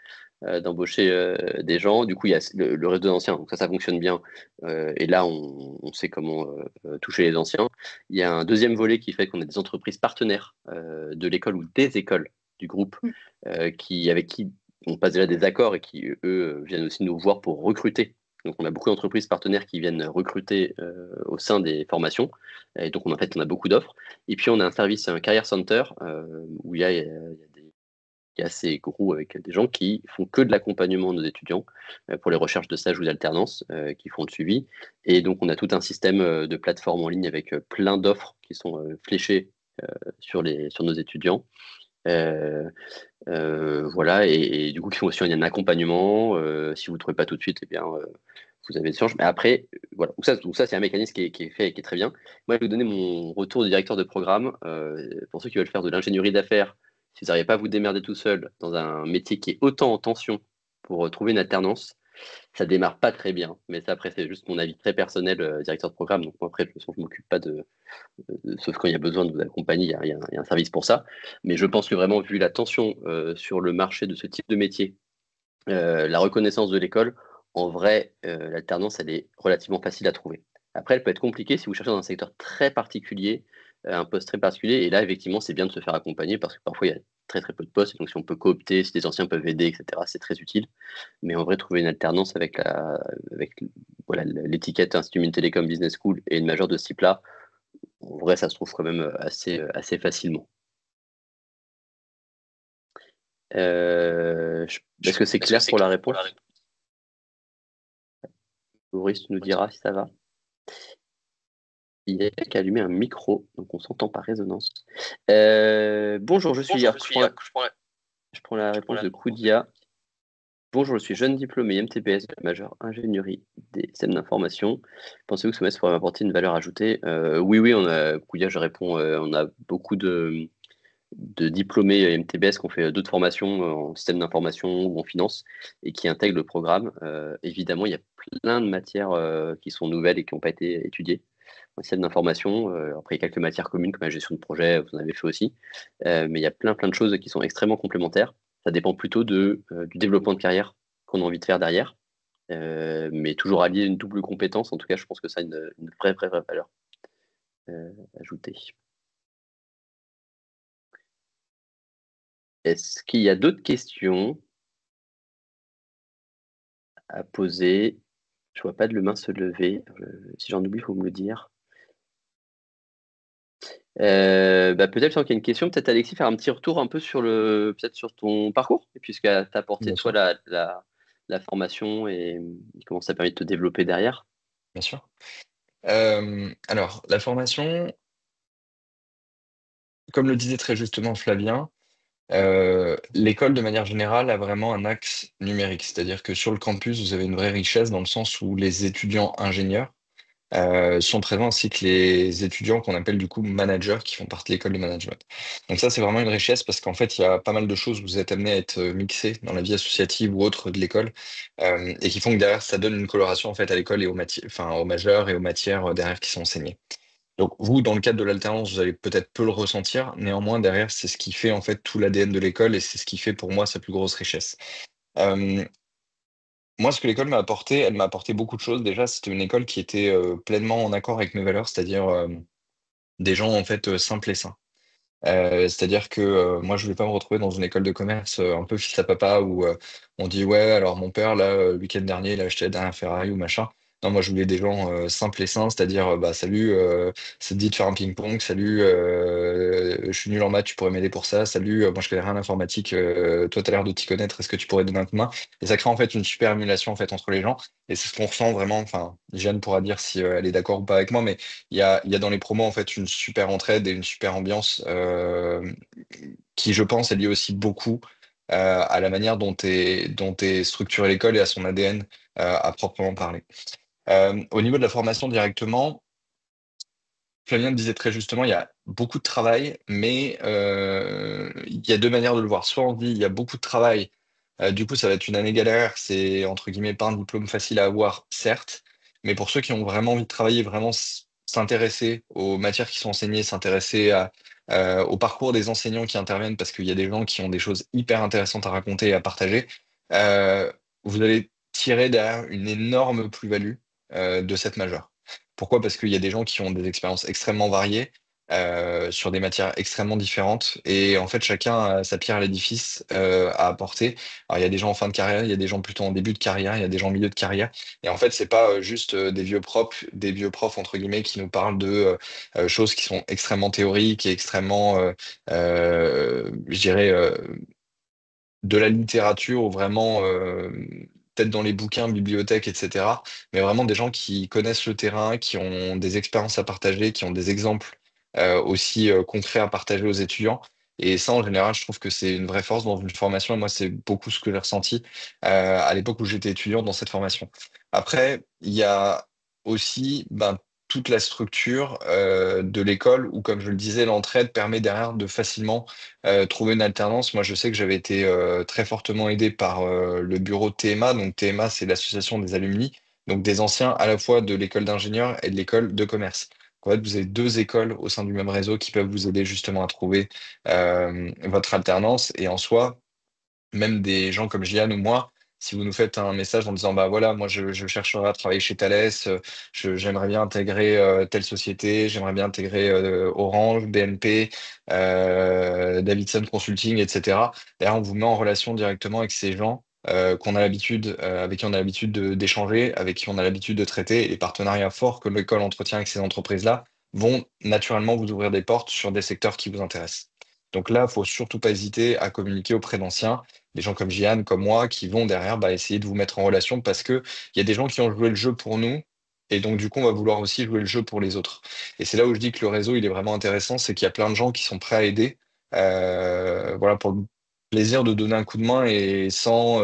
d'embaucher des gens. Du coup, il y a le réseau des anciens, donc ça fonctionne bien. Et là, on sait comment toucher les anciens. Il y a un deuxième volet qui fait qu'on a des entreprises partenaires de l'école ou des écoles du groupe Mm. avec qui on passe déjà des accords et qui, eux, viennent aussi nous voir pour recruter. Donc, on a beaucoup d'entreprises partenaires qui viennent recruter au sein des formations. Et donc, on a beaucoup d'offres. Et puis, on a un service, un Career Center, où il y a des qui est assez gros avec des gens qui font que de l'accompagnement de nos étudiants pour les recherches de stage ou d'alternance, qui font le suivi. Et donc, on a tout un système de plateforme en ligne avec plein d'offres qui sont fléchées sur nos étudiants. Euh, voilà, et du coup, qui font aussi un accompagnement. Si vous ne trouvez pas tout de suite, eh bien, vous avez des chances. Mais après, voilà, donc ça c'est un mécanisme qui est fait et qui est très bien. Moi, je vais vous donner mon retour de directeur de programme. Pour ceux qui veulent faire de l'ingénierie d'affaires, si vous n'arrivez pas à vous démerder tout seul dans un métier qui est autant en tension pour trouver une alternance, ça démarre pas très bien. Mais ça, après, c'est juste mon avis très personnel, directeur de programme. Donc, moi, après, de toute façon, je m'occupe pas sauf quand il y a besoin de vous accompagner, il y a un service pour ça. Mais je pense que vraiment, vu la tension sur le marché de ce type de métier, la reconnaissance de l'école, en vrai, l'alternance, elle est relativement facile à trouver. Après, elle peut être compliquée si vous cherchez dans un secteur très particulier, un poste très particulier. Et là, effectivement, c'est bien de se faire accompagner parce que parfois, il y a très très peu de postes. Et donc, si on peut coopter, si les anciens peuvent aider, etc., c'est très utile. Mais en vrai, trouver une alternance avec voilà, l'étiquette Institut Mines Télécom Business School et une majeure de ce type-là, en vrai, ça se trouve quand même assez facilement. Est-ce que c'est clair pour la réponse? Boris nous dira si ça va. Il y a quelqu'un qui a allumé un micro, donc on s'entend par résonance. Bonjour, je suis Yark. Je prends la réponse de Koudia. Bonjour, je suis jeune diplômé MTBS de la majeure ingénierie des systèmes d'information. Pensez-vous que ce semestre pourrait m'apporter une valeur ajoutée? Oui, Koudia, je réponds. On a beaucoup de diplômés MTBS qui ont fait d'autres formations en système d'information ou en finance et qui intègrent le programme. Évidemment, il y a plein de matières qui sont nouvelles et qui n'ont pas été étudiées en système d'information. Après, il y a quelques matières communes comme la gestion de projet, vous en avez fait aussi. Mais il y a plein de choses qui sont extrêmement complémentaires. Ça dépend plutôt du développement de carrière qu'on a envie de faire derrière. Mais toujours allier une double compétence. En tout cas, je pense que ça a une vraie valeur ajoutée. Est-ce qu'il y a d'autres questions à poser? Je vois pas de main se lever. Si j'en oublie, il faut me le dire. Peut-être qu'il y a une question, peut-être Alexis, faire un petit retour un peu peut-être sur ton parcours, et puis ce qu'a apporté Bien toi sûr. la formation et comment ça permet de te développer derrière. Bien sûr. Alors, la formation, comme le disait très justement Flavien, l'école de manière générale a vraiment un axe numérique, c'est-à-dire que sur le campus, vous avez une vraie richesse dans le sens où les étudiants ingénieurs sont présents ainsi que les étudiants qu'on appelle du coup managers qui font partie de l'école de management. Donc ça, c'est vraiment une richesse parce qu'en fait, il y a pas mal de choses où vous êtes amené à être mixé dans la vie associative ou autre de l'école et qui font que derrière, ça donne une coloration en fait à l'école et aux majeurs et aux matières derrière qui sont enseignées. Donc vous, dans le cadre de l'alternance, vous allez peut-être peu le ressentir. Néanmoins, derrière, c'est ce qui fait en fait tout l'ADN de l'école et c'est ce qui fait pour moi sa plus grosse richesse. Euh, Moi, ce que l'école m'a apporté, elle m'a apporté beaucoup de choses. Déjà, c'était une école qui était pleinement en accord avec mes valeurs, c'est-à-dire des gens en fait simples et sains. C'est-à-dire que moi, je voulais pas me retrouver dans une école de commerce un peu fils à papa où on dit ouais, alors mon père là, le week-end dernier, il a acheté la dernière Ferrari ou machin. Non, moi, je voulais des gens simples et sains, c'est-à-dire, bah, salut, ça te dit de faire un ping-pong, salut, je suis nul en maths, tu pourrais m'aider pour ça, salut, moi, je connais rien en informatique, toi, tu as l'air de t'y connaître, est-ce que tu pourrais donner un coup de main? Et ça crée en fait une super émulation en fait entre les gens, et c'est ce qu'on ressent vraiment, enfin, Jeanne pourra dire si elle est d'accord ou pas avec moi, mais il y a dans les promos en fait une super entraide et une super ambiance qui, je pense, est liée aussi beaucoup à la manière dont est structurée l'école et à son ADN à proprement parler. Au niveau de la formation directement, Flavien le disait très justement, il y a beaucoup de travail, mais il y a deux manières de le voir. Soit on dit il y a beaucoup de travail, du coup ça va être une année galère, c'est entre guillemets pas un diplôme facile à avoir, certes, mais pour ceux qui ont vraiment envie de travailler, vraiment s'intéresser aux matières qui sont enseignées, s'intéresser au parcours des enseignants qui interviennent, parce qu'il y a des gens qui ont des choses hyper intéressantes à raconter et à partager, euh, vous allez tirer derrière une énorme plus-value de cette majeure. Pourquoi? Parce qu'il y a des gens qui ont des expériences extrêmement variées, sur des matières extrêmement différentes, et en fait chacun a sa pierre à l'édifice à apporter. Alors il y a des gens en fin de carrière, il y a des gens plutôt en début de carrière, il y a des gens en milieu de carrière, et en fait c'est pas juste des vieux profs entre guillemets qui nous parlent de choses qui sont extrêmement théoriques et extrêmement, je dirais, de la littérature ou vraiment peut-être dans les bouquins, bibliothèques, etc. Mais vraiment des gens qui connaissent le terrain, qui ont des expériences à partager, qui ont des exemples aussi concrets à partager aux étudiants. Et ça, en général, je trouve que c'est une vraie force dans une formation. Et moi, c'est beaucoup ce que j'ai ressenti à l'époque où j'étais étudiant dans cette formation. Après, il y a aussi ben, toute la structure de l'école où, comme je le disais, l'entraide permet derrière de facilement trouver une alternance. Moi, je sais que j'avais été très fortement aidé par le bureau de TMA. Donc, TMA, c'est l'association des alumni, donc des anciens à la fois de l'école d'ingénieur et de l'école de commerce. En fait, vous avez deux écoles au sein du même réseau qui peuvent vous aider justement à trouver votre alternance. Et en soi, même des gens comme Gian ou moi, si vous nous faites un message en disant bah voilà, moi je chercherai à travailler chez Thales, j'aimerais bien intégrer telle société, j'aimerais bien intégrer Orange, BNP, Davidson Consulting, etc. D'ailleurs, on vous met en relation directement avec ces gens avec qui on a l'habitude d'échanger, avec qui on a l'habitude de traiter, et les partenariats forts que l'école entretient avec ces entreprises-là vont naturellement vous ouvrir des portes sur des secteurs qui vous intéressent. Donc là, il faut surtout pas hésiter à communiquer auprès d'anciens, des gens comme Gian, comme moi, qui vont derrière bah, essayer de vous mettre en relation parce que il y a des gens qui ont joué le jeu pour nous. Et donc, du coup, on va vouloir aussi jouer le jeu pour les autres. Et c'est là où je dis que le réseau, il est vraiment intéressant, c'est qu'il y a plein de gens qui sont prêts à aider, voilà, pour le plaisir de donner un coup de main et sans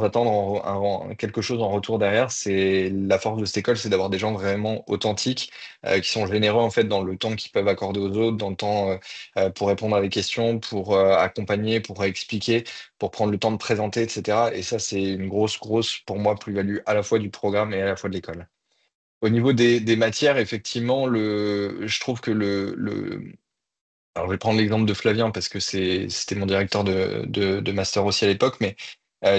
attendre quelque chose en retour derrière. C'est la force de cette école, c'est d'avoir des gens vraiment authentiques, qui sont généreux en fait dans le temps qu'ils peuvent accorder aux autres, dans le temps pour répondre à des questions, pour accompagner, pour expliquer, pour prendre le temps de présenter, etc. Et ça, c'est une grosse, grosse, pour moi, plus-value à la fois du programme et à la fois de l'école. Au niveau des matières, effectivement, je trouve que alors je vais prendre l'exemple de Flavien parce que c'était mon directeur de master aussi à l'époque, mais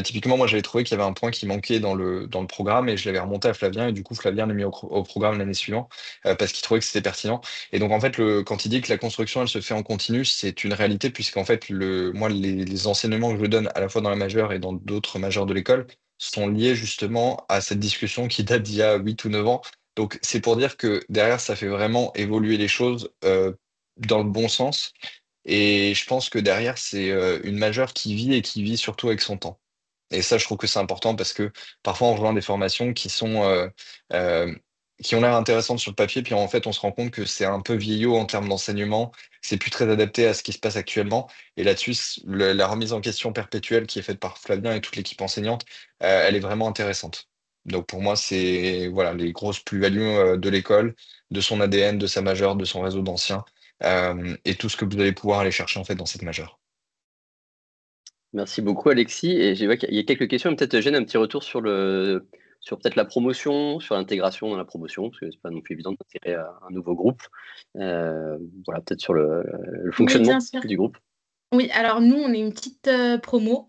typiquement, moi, j'avais trouvé qu'il y avait un point qui manquait dans le programme et je l'avais remonté à Flavien et du coup, Flavien l'a mis au programme l'année suivante parce qu'il trouvait que c'était pertinent. Et donc, en fait, quand il dit que la construction, elle se fait en continu, c'est une réalité puisqu'en fait, moi, les enseignements que je donne à la fois dans la majeure et dans d'autres majeures de l'école sont liés justement à cette discussion qui date d'il y a 8 ou 9 ans. Donc, c'est pour dire que derrière, ça fait vraiment évoluer les choses dans le bon sens. Et je pense que derrière, c'est une majeure qui vit et qui vit surtout avec son temps. Et ça, je trouve que c'est important parce que parfois on rejoint des formations euh, qui ont l'air intéressantes sur le papier, puis en fait on se rend compte que c'est un peu vieillot en termes d'enseignement, que c'est plus très adapté à ce qui se passe actuellement. Et là-dessus, la remise en question perpétuelle qui est faite par Flavien et toute l'équipe enseignante, elle est vraiment intéressante. Donc pour moi, c'est voilà les grosses plus-values de l'école, de son ADN, de sa majeure, de son réseau d'anciens, et tout ce que vous allez pouvoir aller chercher en fait dans cette majeure. Merci beaucoup, Alexis. Et j'ai vois qu'il y a quelques questions. Peut-être, Jeanne, un petit retour sur peut-être la promotion, sur l'intégration dans la promotion, parce que c'est pas non plus évident d'intégrer un nouveau groupe. Voilà, peut-être sur le Oui, fonctionnement bien sûr. du groupe. Oui, alors nous, on est une petite promo.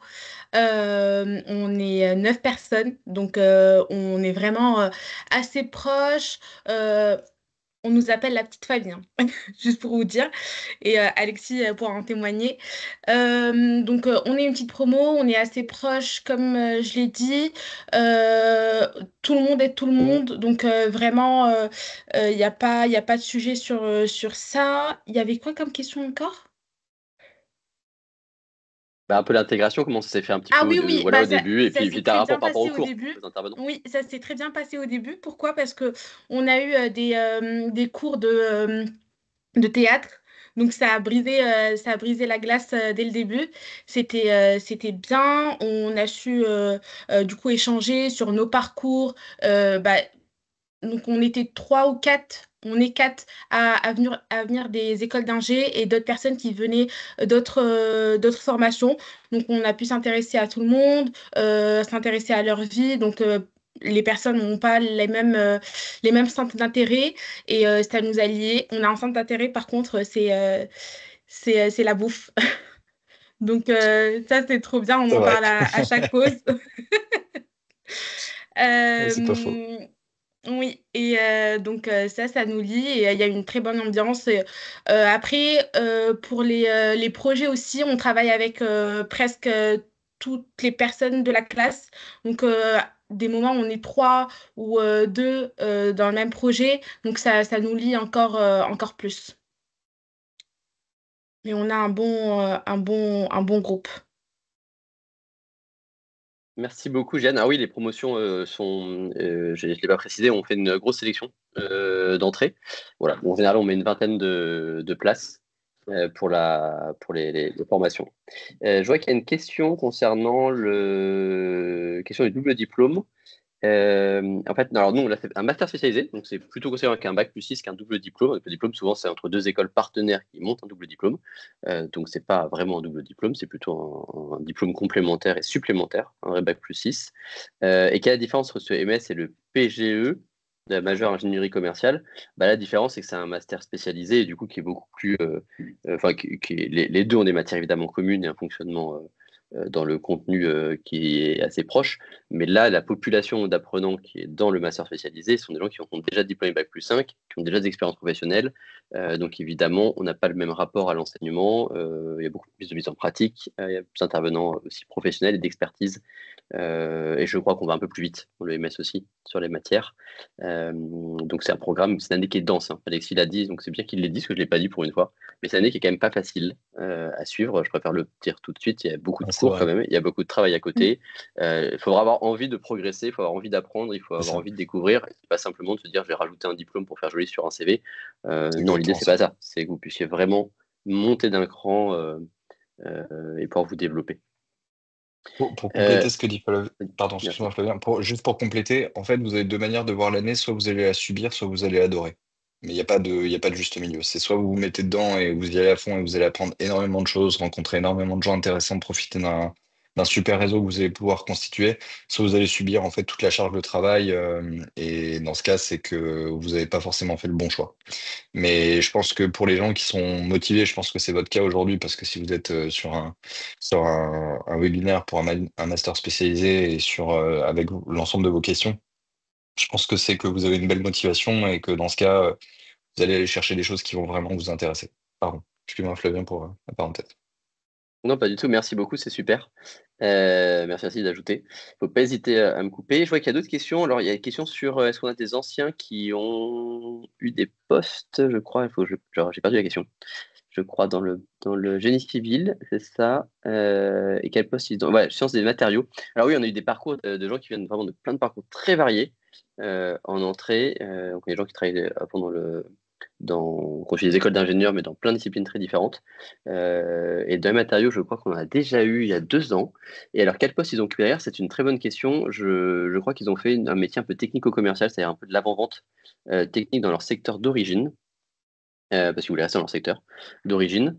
On est 9 personnes, donc on est vraiment assez proches. on nous appelle la petite famille, hein, juste pour vous dire. Et Alexis pourra en témoigner. Donc, on est une petite promo, on est assez proche, comme je l'ai dit. Euh, Tout le monde aide tout le monde. Donc, vraiment, il y a pas de sujet sur ça. Il y avait quoi comme question encore? Bah, un peu l'intégration, comment ça s'est fait un petit Ah peu oui, oui, voilà, bah au début, et ça puis s'est t'as un très rapport bien par rapport aux passé au cours, début. aux intervenants. Oui, ça s'est très bien passé au début. Pourquoi? Parce que on a eu des cours de théâtre. Donc ça a brisé la glace dès le début. C'était bien. On a su du coup échanger sur nos parcours. Bah, donc on était trois ou quatre. On est quatre à venir des écoles d'ingé et d'autres personnes qui venaient d'autres formations. Donc on a pu s'intéresser à tout le monde, s'intéresser à leur vie. Donc les personnes n'ont pas les mêmes centres d'intérêt et ça nous a liés. On a un centre d'intérêt, par contre, c'est la bouffe. Donc ça, c'est trop bien. On C'est en vrai. parle à chaque pause. Ouais, c'est pas faux. Euh, oui, et donc ça nous lie et il y a une très bonne ambiance. Et, après, pour les projets aussi, on travaille avec presque toutes les personnes de la classe. Donc, des moments où on est trois ou deux dans le même projet, donc ça nous lie encore plus. Mais on a un bon groupe. Merci beaucoup, Jeanne. Ah oui, les promotions sont, je ne l'ai pas précisé, on fait une grosse sélection d'entrées. Voilà. Bon, en général, on met une vingtaine de places pour les formations. Je vois qu'il y a une question concernant question du double diplôme. En fait, alors nous, on a fait un master spécialisé, donc c'est plutôt considéré qu'un bac plus 6 qu'un double diplôme. Le diplôme, souvent, c'est entre deux écoles partenaires qui montent un double diplôme. Donc, c'est pas vraiment un double diplôme, c'est plutôt un diplôme complémentaire et supplémentaire, un vrai bac plus 6. Et quelle est la différence entre ce MS et le PGE, de la majeure ingénierie commerciale? Bah, la différence, c'est que c'est un master spécialisé et du coup, qui est beaucoup plus. Enfin, les deux ont des matières évidemment communes et un fonctionnement dans le contenu qui est assez proche. Mais là, la population d'apprenants qui est dans le master spécialisé sont des gens qui ont déjà diplômé Bac plus 5, qui ont déjà des expériences professionnelles. Donc évidemment, on n'a pas le même rapport à l'enseignement. Il y a beaucoup plus de mise en pratique. Il y a plus d'intervenants aussi professionnels et d'expertise. Et je crois qu'on va un peu plus vite dans le MS aussi sur les matières. Donc c'est un programme, c'est une année qui est dense, hein. Alexis l'a dit, donc c'est bien qu'il l'ait dit, parce que je ne l'ai pas dit pour une fois. Mais c'est une année qui est quand même pas facile à suivre. Je préfère le dire tout de suite. Il y a beaucoup Ouais, de c'est cours quand vrai. même. Il y a beaucoup de travail à côté. Il faudra avoir envie de progresser, il faut avoir envie d'apprendre, il faut C'est avoir ça. envie de découvrir. Et pas simplement de se dire je vais rajouter un diplôme pour faire joli sur un CV. C'est Non, l'idée exactement c'est ça. pas ça. C'est que vous puissiez vraiment monter d'un cran et pouvoir vous développer. Pour Euh, compléter ce que dit Flavien, pardon, bien sûr. excuse-moi Flavien, juste pour compléter, en fait, vous avez deux manières de voir l'année, soit vous allez la subir, soit vous allez l'adorer. Mais il y a pas de juste milieu. C'est soit vous vous mettez dedans et vous y allez à fond et vous allez apprendre énormément de choses, rencontrer énormément de gens intéressants, profiter d'un super réseau que vous allez pouvoir constituer, soit vous allez subir en fait toute la charge de travail, et dans ce cas, c'est que vous n'avez pas forcément fait le bon choix. Mais je pense que pour les gens qui sont motivés, je pense que c'est votre cas aujourd'hui, parce que si vous êtes sur un webinaire pour un master spécialisé et avec l'ensemble de vos questions, je pense que c'est que vous avez une belle motivation et que dans ce cas, vous allez aller chercher des choses qui vont vraiment vous intéresser. Pardon, excuse-moi Flavien pour la parenthèse. Non, pas du tout. Merci beaucoup, c'est super. Merci d'ajouter. Faut pas hésiter à me couper. Je vois qu'il y a d'autres questions. Alors, il y a une question sur est-ce qu'on a des anciens qui ont eu des postes, je crois. J'ai perdu la question. Je crois dans le génie civil, c'est ça. Et quel poste ils ont? Ouais, sciences des matériaux. Alors oui, on a eu des parcours de gens qui viennent vraiment de plein de parcours très variés en entrée. Donc, il y a des gens qui travaillent avant quand je fais des écoles d'ingénieurs, mais dans plein de disciplines très différentes. Et d'un matériau, je crois qu'on a déjà eu il y a 2 ans. Et alors, quel poste ils ont occupé derrière? C'est une très bonne question. Je crois qu'ils ont fait un métier un peu technico-commercial, c'est-à-dire un peu de l'avant-vente technique dans leur secteur d'origine, parce qu'ils voulaient rester dans leur secteur d'origine.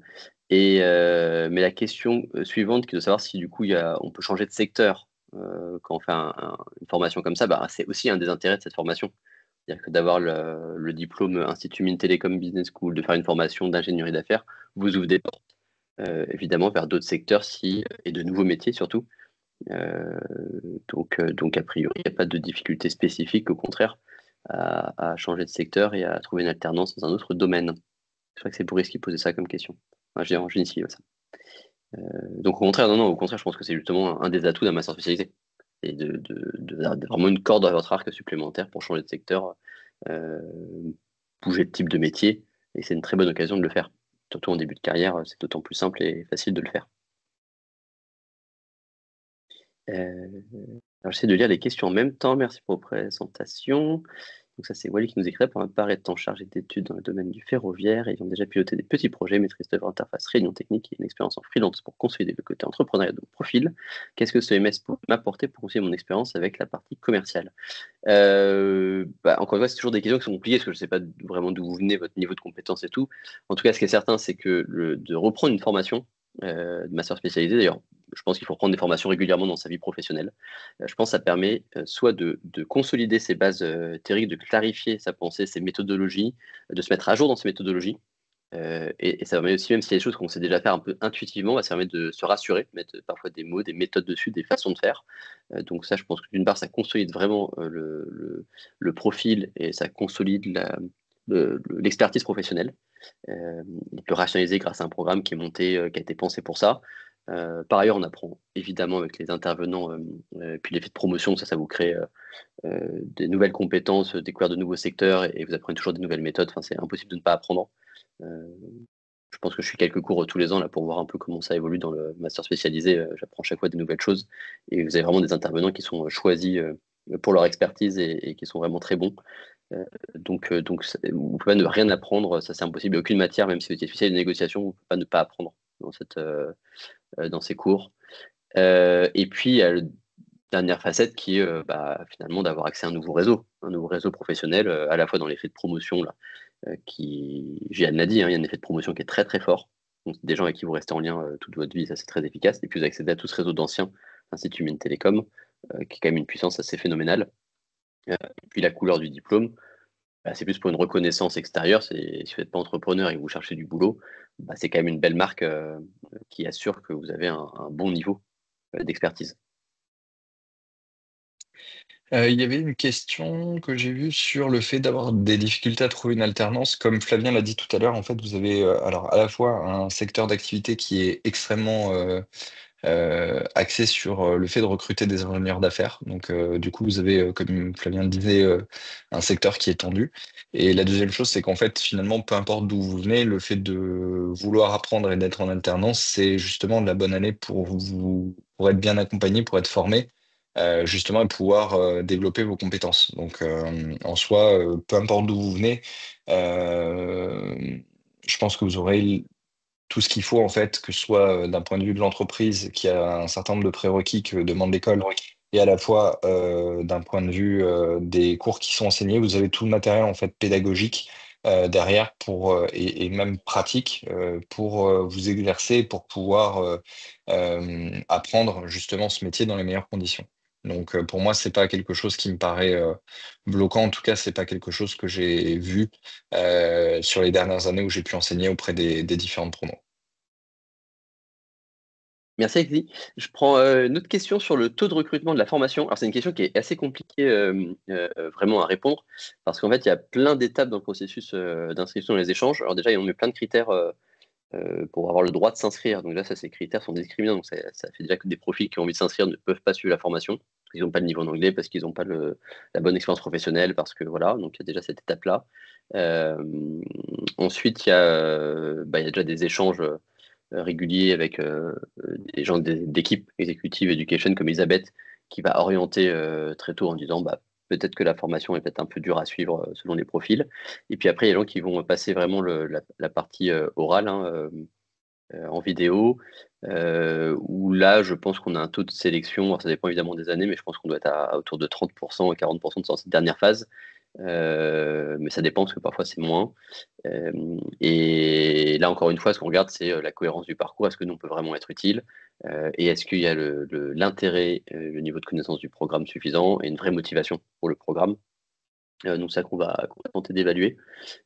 Mais la question suivante, qui est de savoir si du coup on peut changer de secteur quand on fait une formation comme ça, bah, c'est aussi un des intérêts de cette formation. C'est-à-dire que d'avoir le diplôme Institut Mines Télécom Business School, de faire une formation d'ingénierie d'affaires, vous ouvre des portes, évidemment, vers d'autres secteurs et de nouveaux métiers surtout. Donc, a priori, il n'y a pas de difficulté spécifique, au contraire. à changer de secteur et à trouver une alternance dans un autre domaine. Je crois que c'est Boris qui posait ça comme question. Enfin, j'ai initié ça. Donc au contraire, non, au contraire, je pense que c'est justement un des atouts d'un master spécialisé. Et de vraiment une corde à votre arc supplémentaire pour changer de secteur, euh, bouger de type de métier. Et c'est une très bonne occasion de le faire. Surtout en début de carrière, c'est d'autant plus simple et facile de le faire. Alors j'essaie de lire les questions en même temps. Merci pour vos présentations. Donc ça, c'est Wally qui nous écrit: pour ma part, étant chargé d'études dans le domaine du ferroviaire, ayant déjà piloté des petits projets, maîtrise d'œuvre, interface, réunion technique et une expérience en freelance pour consolider le côté entrepreneuriat de mon profil, qu'est-ce que ce MS peut m'apporter pour conseiller mon expérience avec la partie commerciale? Encore une fois, c'est toujours des questions qui sont compliquées parce que je ne sais pas vraiment d'où vous venez, votre niveau de compétence et tout. En tout cas, ce qui est certain, c'est que de reprendre une formation de master spécialisé, d'ailleurs, je pense qu'il faut prendre des formations régulièrement dans sa vie professionnelle. Je pense que ça permet soit de consolider ses bases théoriques, de clarifier sa pensée, ses méthodologies, de se mettre à jour dans ses méthodologies. Et ça permet aussi, même s'il y a des choses qu'on sait déjà faire un peu intuitivement, ça permet de se rassurer, mettre parfois des mots, des méthodes dessus, des façons de faire. Donc ça, je pense que d'une part, ça consolide vraiment le profil et ça consolide l'expertise professionnelle. Il peut rationaliser grâce à un programme qui est monté, qui a été pensé pour ça. Par ailleurs, on apprend évidemment avec les intervenants, puis l'effet de promotion, ça vous crée des nouvelles compétences, découvrir de nouveaux secteurs et vous apprenez toujours des nouvelles méthodes. Enfin, c'est impossible de ne pas apprendre. Je pense que je suis quelques cours tous les ans là pour voir un peu comment ça évolue dans le master spécialisé. J'apprends chaque fois des nouvelles choses et vous avez vraiment des intervenants qui sont choisis pour leur expertise et qui sont vraiment très bons. Donc vous ne pouvez pas ne rien apprendre, ça c'est impossible. Il n'y a aucune matière, même si vous êtes spécialiste de négociation, vous ne pouvez pas ne pas apprendre dans ces cours. Et puis, il y a la dernière facette qui est finalement d'avoir accès à un nouveau réseau professionnel, à la fois dans l'effet de promotion, là, Jeanne l'a dit, hein, il y a un effet de promotion qui est très très fort. Donc, des gens avec qui vous restez en lien toute votre vie, ça c'est très efficace. Et puis vous accédez à tout ce réseau d'anciens Institut Mines Télécom, qui est quand même une puissance assez phénoménale. Et puis la couleur du diplôme, c'est plus pour une reconnaissance extérieure. Si vous n'êtes pas entrepreneur et que vous cherchez du boulot, c'est quand même une belle marque qui assure que vous avez un bon niveau d'expertise. Il y avait une question que j'ai vue sur le fait d'avoir des difficultés à trouver une alternance. Comme Flavien l'a dit tout à l'heure, en fait, vous avez alors à la fois un secteur d'activité qui est extrêmement axé sur le fait de recruter des ingénieurs d'affaires. Donc, du coup, vous avez, comme Flavien le disait, un secteur qui est tendu. Et la deuxième chose, c'est qu'en fait, finalement, peu importe d'où vous venez, le fait de vouloir apprendre et d'être en alternance, c'est justement la bonne année pour être bien accompagné, pour être formé. Justement, et pouvoir développer vos compétences. Donc, en soi, peu importe d'où vous venez, euh, je pense que vous aurez tout ce qu'il faut, en fait, que ce soit d'un point de vue de l'entreprise, qui a un certain nombre de prérequis que demande l'école, et à la fois d'un point de vue des cours qui sont enseignés, vous avez tout le matériel, en fait, pédagogique derrière et même pratique pour vous exercer, pour pouvoir apprendre justement ce métier dans les meilleures conditions. Donc pour moi, c'est pas quelque chose qui me paraît bloquant. En tout cas, c'est pas quelque chose que j'ai vu sur les dernières années où j'ai pu enseigner auprès des différentes promos. Merci Alexis. Je prends une autre question sur le taux de recrutement de la formation. Alors c'est une question qui est assez compliquée vraiment à répondre parce qu'en fait il y a plein d'étapes dans le processus d'inscription dans les échanges. Alors déjà ils ont mis plein de critères pour avoir le droit de s'inscrire. Donc là ces critères sont discriminants. Donc ça fait déjà que des profils qui ont envie de s'inscrire ne peuvent pas suivre la formation. Ils n'ont pas le niveau en anglais parce qu'ils n'ont pas la bonne expérience professionnelle parce que voilà. Donc il y a déjà cette étape-là. Ensuite il y a déjà des échanges régulier avec des gens d'équipe exécutive education comme Elisabeth qui va orienter très tôt en disant peut-être que la formation est peut-être un peu dure à suivre selon les profils. Et puis après, il y a des gens qui vont passer vraiment la partie orale en vidéo, où là, je pense qu'on a un taux de sélection, alors ça dépend évidemment des années, mais je pense qu'on doit être à autour de 30% et 40% dans cette dernière phase. Mais ça dépend parce que parfois c'est moins. Et là, encore une fois, ce qu'on regarde, c'est la cohérence du parcours. Est-ce que nous, on peut vraiment être utile et est-ce qu'il y a l'intérêt, le niveau de connaissance du programme suffisant et une vraie motivation pour le programme. Donc, ça qu'on va tenter d'évaluer.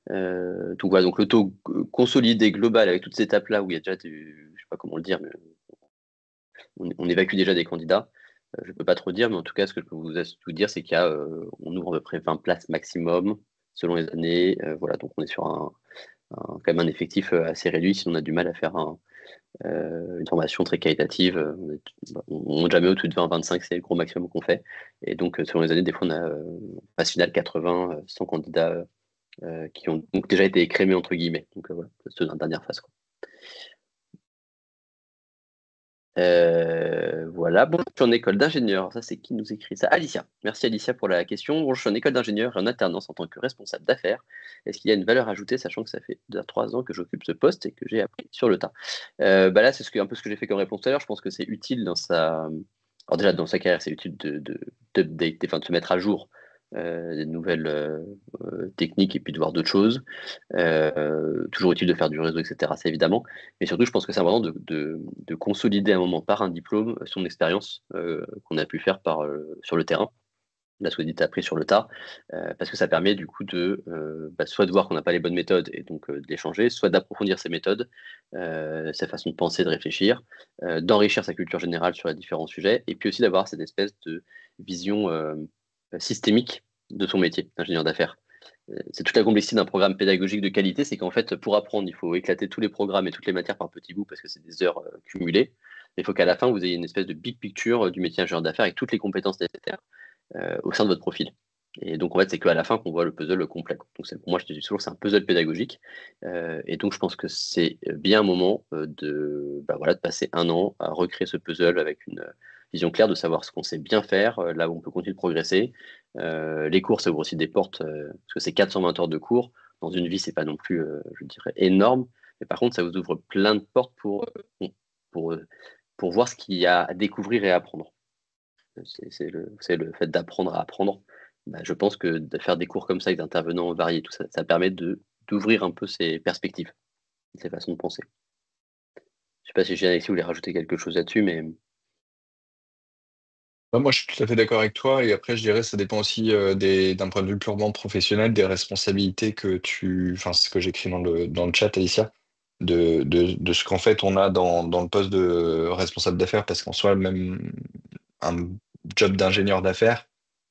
Donc, voilà, donc le taux consolidé global avec toutes ces étapes-là où il y a déjà je sais pas comment le dire, mais on évacue déjà des candidats. je ne peux pas trop dire, mais en tout cas, ce que je peux vous dire, c'est qu'on ouvre à peu près 20 places maximum selon les années. Voilà, donc on est sur quand même un effectif assez réduit si on a du mal à faire une formation très qualitative. On n'est jamais au-dessus de 20-25, c'est le gros maximum qu'on fait. Et donc, selon les années, des fois, on a phase finale 80, 100 candidats qui ont donc déjà été écrémés, entre guillemets. Donc, voilà, c'est la dernière phase, quoi. Voilà. Bon, je suis en école d'ingénieur. Ça, c'est qui nous écrit ça? Alicia. Merci Alicia pour la question. Bon, je suis en école d'ingénieur et en alternance en tant que responsable d'affaires. Est-ce qu'il y a une valeur ajoutée, sachant que ça fait 3 ans que j'occupe ce poste et que j'ai appris sur le tas? Là, c'est un peu ce que j'ai fait comme réponse tout à l'heure. Je pense que c'est utile dans sa. Alors déjà, dans sa carrière, c'est utile de se mettre à jour des nouvelles techniques et puis de voir d'autres choses. Toujours utile de faire du réseau, etc. Ça évidemment. Mais surtout, je pense que c'est important de consolider à un moment par un diplôme son expérience qu'on a pu faire sur le terrain. Là, soit dit appris sur le tas, parce que ça permet du coup soit de voir qu'on n'a pas les bonnes méthodes et donc de les changer, soit d'approfondir ses méthodes, sa façon de penser, de réfléchir, d'enrichir sa culture générale sur les différents sujets, et puis aussi d'avoir cette espèce de vision systémique de son métier d'ingénieur d'affaires. C'est toute la complexité d'un programme pédagogique de qualité, c'est qu'en fait, pour apprendre, il faut éclater tous les programmes et toutes les matières par petits bouts parce que c'est des heures cumulées. Il faut qu'à la fin, vous ayez une espèce de big picture du métier ingénieur d'affaires avec toutes les compétences nécessaires au sein de votre profil. Et donc, en fait, c'est qu'à la fin qu'on voit le puzzle complet. Donc, pour moi, je te dis toujours que c'est un puzzle pédagogique. Et donc, je pense que c'est bien un moment de passer 1 an à recréer ce puzzle avec une vision claire de savoir ce qu'on sait bien faire, là où on peut continuer de progresser. Les cours, ça ouvre aussi des portes, parce que c'est 420 heures de cours. Dans une vie, c'est pas non plus, je dirais, énorme. Mais par contre, ça vous ouvre plein de portes pour, pour voir ce qu'il y a à découvrir et à apprendre. C'est le fait d'apprendre à apprendre. Je pense que de faire des cours comme ça avec des intervenants variés, tout ça, ça permet d'ouvrir un peu ses perspectives, ses façons de penser. Je sais pas si Alexis voulait rajouter quelque chose là-dessus, mais Moi, je suis tout à fait d'accord avec toi. Et après, je dirais, ça dépend aussi d'un point de vue purement professionnel, des responsabilités enfin, c'est ce que j'écris dans le chat, Alicia, de ce qu'en fait on a dans le poste de responsable d'affaires, parce qu'en soi, même un job d'ingénieur d'affaires,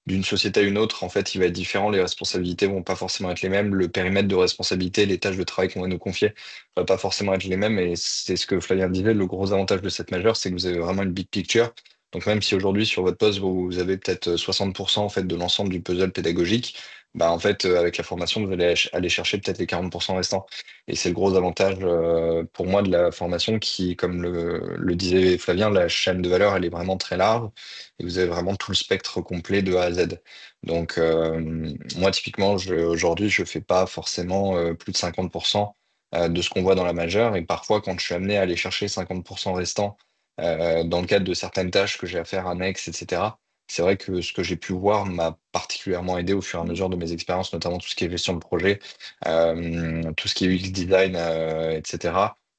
d'une société à une autre, en fait, il va être différent. Les responsabilités vont pas forcément être les mêmes. Le périmètre de responsabilité, les tâches de travail qu'on va nous confier, va pas forcément être les mêmes. Et c'est ce que Flavien disait, le gros avantage de cette majeure, c'est que vous avez vraiment une big picture. Donc même si aujourd'hui sur votre poste vous avez peut-être 60% en fait de l'ensemble du puzzle pédagogique, en fait avec la formation vous allez aller chercher peut-être les 40% restants. Et c'est le gros avantage pour moi de la formation qui, comme le disait Flavien, la chaîne de valeur elle est vraiment très large et vous avez vraiment tout le spectre complet de A à Z. Donc moi typiquement aujourd'hui je fais pas forcément plus de 50% de ce qu'on voit dans la majeure et parfois quand je suis amené à aller chercher 50% restants dans le cadre de certaines tâches que j'ai à faire annexes, etc. C'est vrai que ce que j'ai pu voir m'a particulièrement aidé au fur et à mesure de mes expériences, notamment tout ce qui est gestion de projet, tout ce qui est UX design, etc.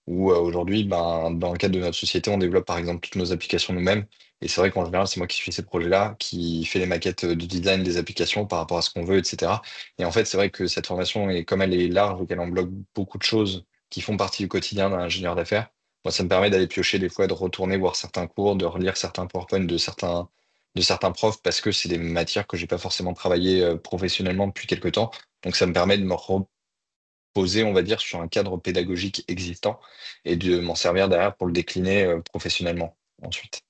Où aujourd'hui, dans le cadre de notre société, on développe par exemple toutes nos applications nous-mêmes. Et c'est vrai qu'en général, c'est moi qui suis ces projets-là, qui fait les maquettes de design des applications par rapport à ce qu'on veut, etc. Et en fait, c'est vrai que cette formation, comme elle est large et qu'elle englobe beaucoup de choses qui font partie du quotidien d'un ingénieur d'affaires, moi, ça me permet d'aller piocher des fois, de retourner voir certains cours, de relire certains PowerPoint de certains profs, parce que c'est des matières que j'ai pas forcément travaillé professionnellement depuis quelques temps. Donc, ça me permet de me reposer, on va dire, sur un cadre pédagogique existant et de m'en servir derrière pour le décliner professionnellement ensuite.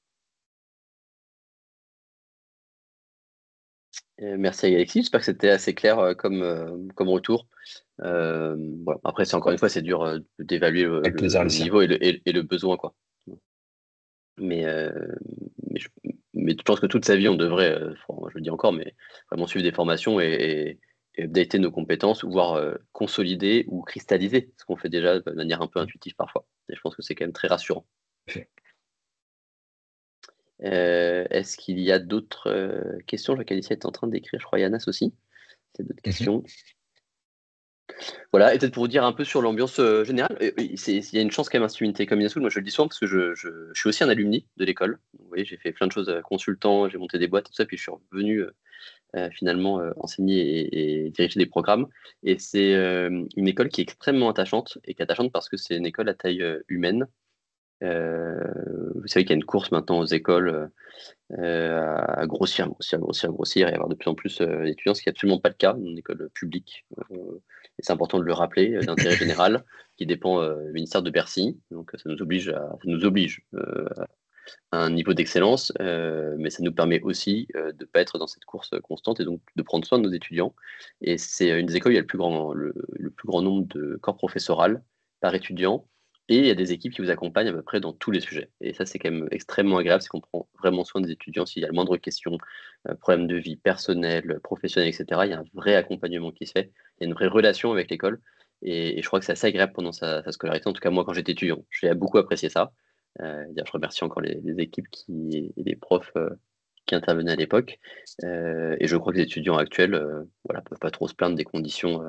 merci Alexis. J'espère que c'était assez clair comme retour. Voilà. Après, encore une fois, c'est dur d'évaluer Avec plaisir, le Alicia. niveau et le besoin, quoi. Mais, euh, mais, je, mais je pense que toute sa vie, on devrait, je le dis encore, mais vraiment suivre des formations et updater nos compétences, ou voire consolider ou cristalliser ce qu'on fait déjà de manière un peu intuitive parfois. Et je pense que c'est quand même très rassurant. Parfait. Est-ce qu'il y a d'autres questions? Je vois qu'Alicia est en train d'écrire, je crois Yanas aussi. C'est d'autres questions. Voilà, et peut-être pour vous dire un peu sur l'ambiance générale, il y a une chance quand même à Unité comme School. Moi je le dis souvent parce que je suis aussi un alumni de l'école. Vous voyez, j'ai fait plein de choses consultant, j'ai monté des boîtes, tout ça, puis je suis revenu finalement enseigner et diriger des programmes. Et c'est une école qui est extrêmement attachante, et qui est attachante parce que c'est une école à taille humaine. Euh, Vous savez qu'il y a une course maintenant aux écoles à grossir, grossir, grossir, grossir et avoir de plus en plus d'étudiants, ce qui n'est absolument pas le cas dans une école publique. Et c'est important de le rappeler, d'intérêt général, qui dépend du ministère de Bercy. Donc ça nous oblige à un niveau d'excellence, mais ça nous permet aussi de ne pas être dans cette course constante et donc de prendre soin de nos étudiants. Et c'est une des écoles où il y a le plus grand nombre de corps professoral par étudiant. Et il y a des équipes qui vous accompagnent à peu près dans tous les sujets. Et ça, c'est quand même extrêmement agréable, c'est qu'on prend vraiment soin des étudiants. S'il y a le moindre question, problème de vie personnelle, professionnelle, etc., il y a un vrai accompagnement qui se fait. Il y a une vraie relation avec l'école. Et je crois que c'est assez agréable pendant sa scolarité. En tout cas, moi, quand j'étais étudiant, j'ai beaucoup apprécié ça. Je remercie encore les équipes et les profs qui intervenaient à l'époque. Et je crois que les étudiants actuels voilà, peuvent pas trop se plaindre des conditions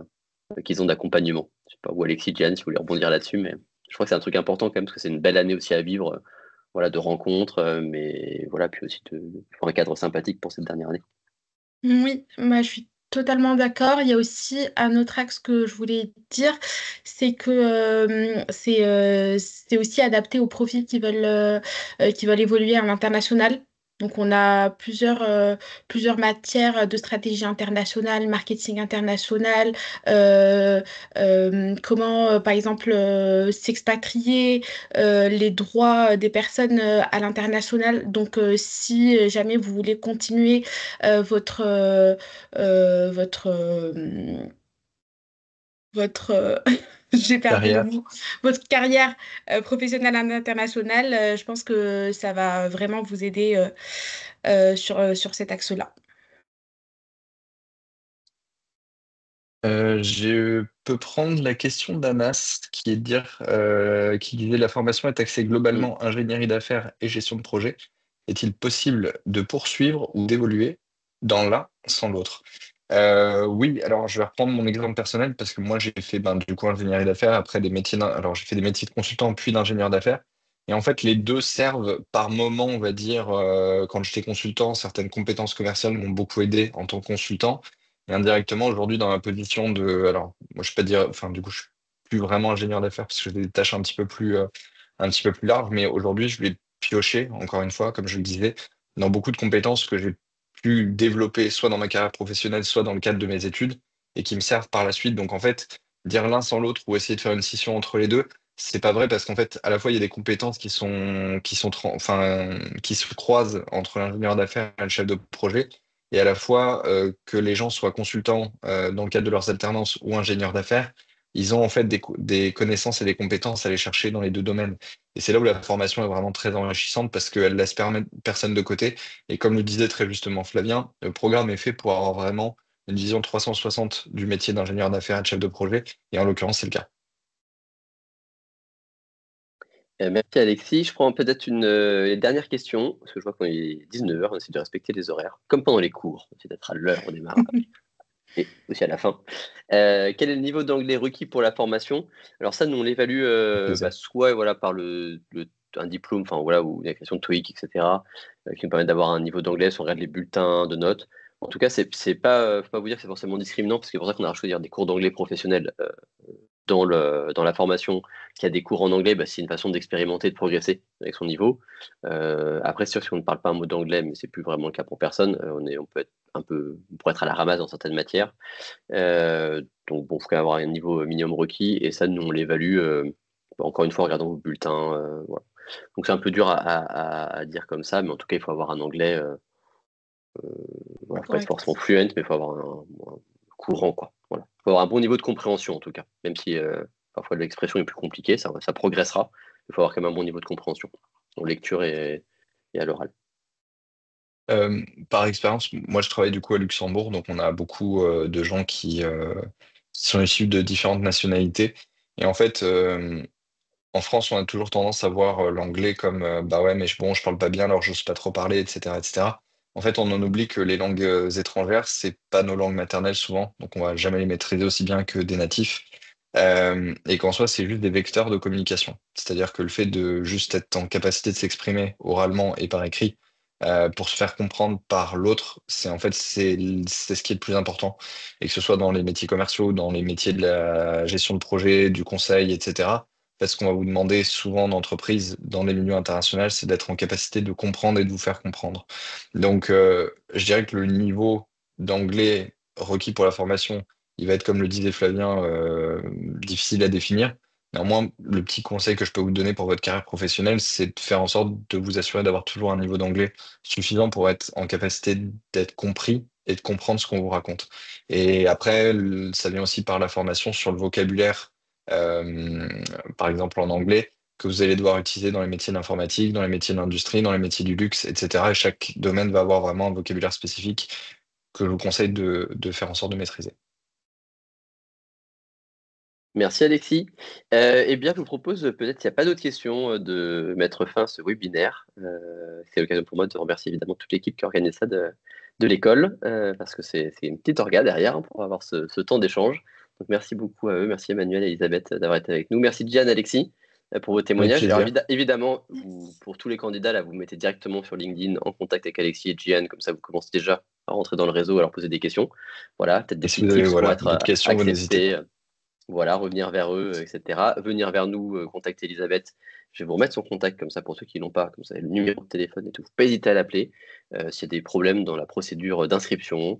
qu'ils ont d'accompagnement. Je sais pas où Alexis, Diane, si vous voulez rebondir là-dessus, mais je crois que c'est un truc important quand même, parce que c'est une belle année aussi à vivre, voilà, de rencontres, mais voilà, puis aussi pour un cadre sympathique pour cette dernière année. Oui, bah, je suis totalement d'accord. Il y a aussi un autre axe que je voulais dire, c'est que c'est aussi adapté aux profils qui veulent évoluer à l'international. Donc, on a plusieurs matières de stratégie internationale, marketing international, euh, comment, par exemple, s'expatrier, les droits des personnes à l'international. Donc, si jamais vous voulez continuer votre votre j'ai perdu le Derrière. mot, votre carrière professionnelle à l'international, je pense que ça va vraiment vous aider sur cet axe-là. Je peux prendre la question d'Anas, qui est de dire, qui disait la formation est axée Mm. globalement ingénierie d'affaires et gestion de projet. Est-il possible de poursuivre ou d'évoluer dans l'un sans l'autre? Oui, alors je vais reprendre mon exemple personnel parce que moi j'ai fait du coup ingénierie d'affaires après des métiers alors j'ai fait des métiers de consultant puis d'ingénieur d'affaires et en fait les deux servent par moment on va dire quand j'étais consultant certaines compétences commerciales m'ont beaucoup aidé en tant que consultant et indirectement, aujourd'hui, dans ma position de... Alors, moi, je peux pas dire... Enfin, du coup, je suis plus vraiment ingénieur d'affaires parce que j'ai des tâches un petit peu plus larges. Mais aujourd'hui, je vais piocher, encore une fois, comme je le disais, dans beaucoup de compétences que j'ai pu développer soit dans ma carrière professionnelle, soit dans le cadre de mes études et qui me servent par la suite. Donc, en fait, dire l'un sans l'autre ou essayer de faire une scission entre les deux, c'est pas vrai parce qu'en fait, à la fois, il y a des compétences qui se croisent entre l'ingénieur d'affaires et le chef de projet et à la fois que les gens soient consultants dans le cadre de leurs alternances ou ingénieurs d'affaires, ils ont en fait des connaissances et des compétences à aller chercher dans les deux domaines. Et c'est là où la formation est vraiment très enrichissante parce qu'elle laisse personne de côté. Et comme le disait très justement Flavien, le programme est fait pour avoir vraiment une vision 360 du métier d'ingénieur d'affaires et de chef de projet. Et en l'occurrence, c'est le cas. Merci Alexis. Je prends peut-être une dernière question, parce que je vois qu'on est 19h, on essaie de respecter les horaires, comme pendant les cours, on essaie d'être à l'heure au démarrage. Et aussi à la fin. Quel est le niveau d'anglais requis pour la formation? Alors ça, nous, on l'évalue Avec plaisir. soit voilà, par un diplôme, enfin voilà, ou une question de TOEIC, etc., qui nous permet d'avoir un niveau d'anglais, si on regarde les bulletins de notes. En tout cas, c'est pas, faut pas vous dire que c'est forcément discriminant, parce que c'est pour ça qu'on a choisi des cours d'anglais professionnels dans la formation, qui a des cours en anglais, bah, c'est une façon d'expérimenter, de progresser avec son niveau. Après, c'est sûr, si on ne parle pas un mot d'anglais, mais c'est plus vraiment le cas pour personne, on peut être un peu, pour être à la ramasse dans certaines matières. Donc, bon, il faut quand même avoir un niveau minimum requis, et ça, nous, on l'évalue, encore une fois, en regardant vos bulletins. Voilà. Donc, c'est un peu dur à dire comme ça, mais en tout cas, il faut avoir un anglais, voilà, faut pas être forcément Correct. fluent, mais il faut avoir un courant, quoi. Voilà. Il faut avoir un bon niveau de compréhension, en tout cas. Même si parfois l'expression est plus compliquée, ça progressera. Il faut avoir quand même un bon niveau de compréhension en lecture et à l'oral. Par expérience, moi je travaille du coup à Luxembourg, donc on a beaucoup de gens qui sont issus de différentes nationalités. Et en fait, en France, on a toujours tendance à voir l'anglais comme bah ouais, mais bon, je parle pas bien, alors j'ose pas trop parler, etc., etc. En fait, on en oublie que les langues étrangères, c'est pas nos langues maternelles souvent, donc on va jamais les maîtriser aussi bien que des natifs. Et qu'en soi, c'est juste des vecteurs de communication. C'est-à-dire que le fait de juste être en capacité de s'exprimer oralement et par écrit pour se faire comprendre par l'autre, c'est ce qui est le plus important. Et que ce soit dans les métiers commerciaux, dans les métiers de la gestion de projet, du conseil, etc. Parce qu'on va vous demander souvent en entreprise, dans les milieux internationaux, c'est d'être en capacité de comprendre et de vous faire comprendre. Donc, je dirais que le niveau d'anglais requis pour la formation, il va être, comme le disait Flavien, difficile à définir. Néanmoins, le petit conseil que je peux vous donner pour votre carrière professionnelle, c'est de faire en sorte de vous assurer d'avoir toujours un niveau d'anglais suffisant pour être en capacité d'être compris et de comprendre ce qu'on vous raconte. Et après, ça vient aussi par la formation sur le vocabulaire, euh, par exemple en anglais, que vous allez devoir utiliser dans les métiers d'informatique, dans les métiers de l'industrie, dans les métiers du luxe, etc. Et chaque domaine va avoir vraiment un vocabulaire spécifique que je vous conseille de faire en sorte de maîtriser. Merci Alexis. Eh bien, je vous propose, peut-être s'il n'y a pas d'autres questions, de mettre fin à ce webinaire. C'est l'occasion pour moi de remercier évidemment toute l'équipe qui organise ça de l'école, parce que c'est une petite orga derrière, hein, pour avoir ce temps d'échange. Donc merci beaucoup à eux, merci Emmanuel et Elisabeth d'avoir été avec nous. Merci Gian, Alexis, pour vos Avec témoignages. Alors plaisir. évidemment, pour tous les candidats, là, vous mettez directement sur LinkedIn en contact avec Alexis et Gian, comme ça vous commencez déjà à rentrer dans le réseau, à leur poser des questions. Voilà, peut-être Et des si petits vous avez tips pour voilà, être d'autres questions, vous n'hésitez accepté. pas. Voilà, revenir vers eux, etc. Venir vers nous, contacter Elisabeth. Je vais vous remettre son contact comme ça pour ceux qui l'ont pas, comme ça, le numéro de téléphone et tout. Faut pas hésiter à l'appeler s'il y a des problèmes dans la procédure d'inscription,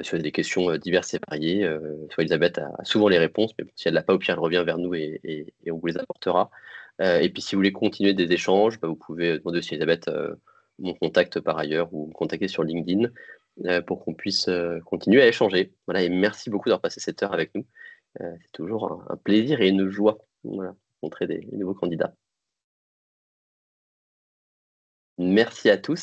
s'il y a des questions diverses et variées. Soit Elisabeth a souvent les réponses, mais bon, si elle l'a pas, au pire, elle revient vers nous et on vous les apportera. Et puis si vous voulez continuer des échanges, bah, vous pouvez demander aussi à Elisabeth mon contact par ailleurs ou me contacter sur LinkedIn pour qu'on puisse continuer à échanger. Voilà, et merci beaucoup d'avoir passé cette heure avec nous. C'est toujours un plaisir et une joie, voilà, de rencontrer des nouveaux candidats. Merci à tous.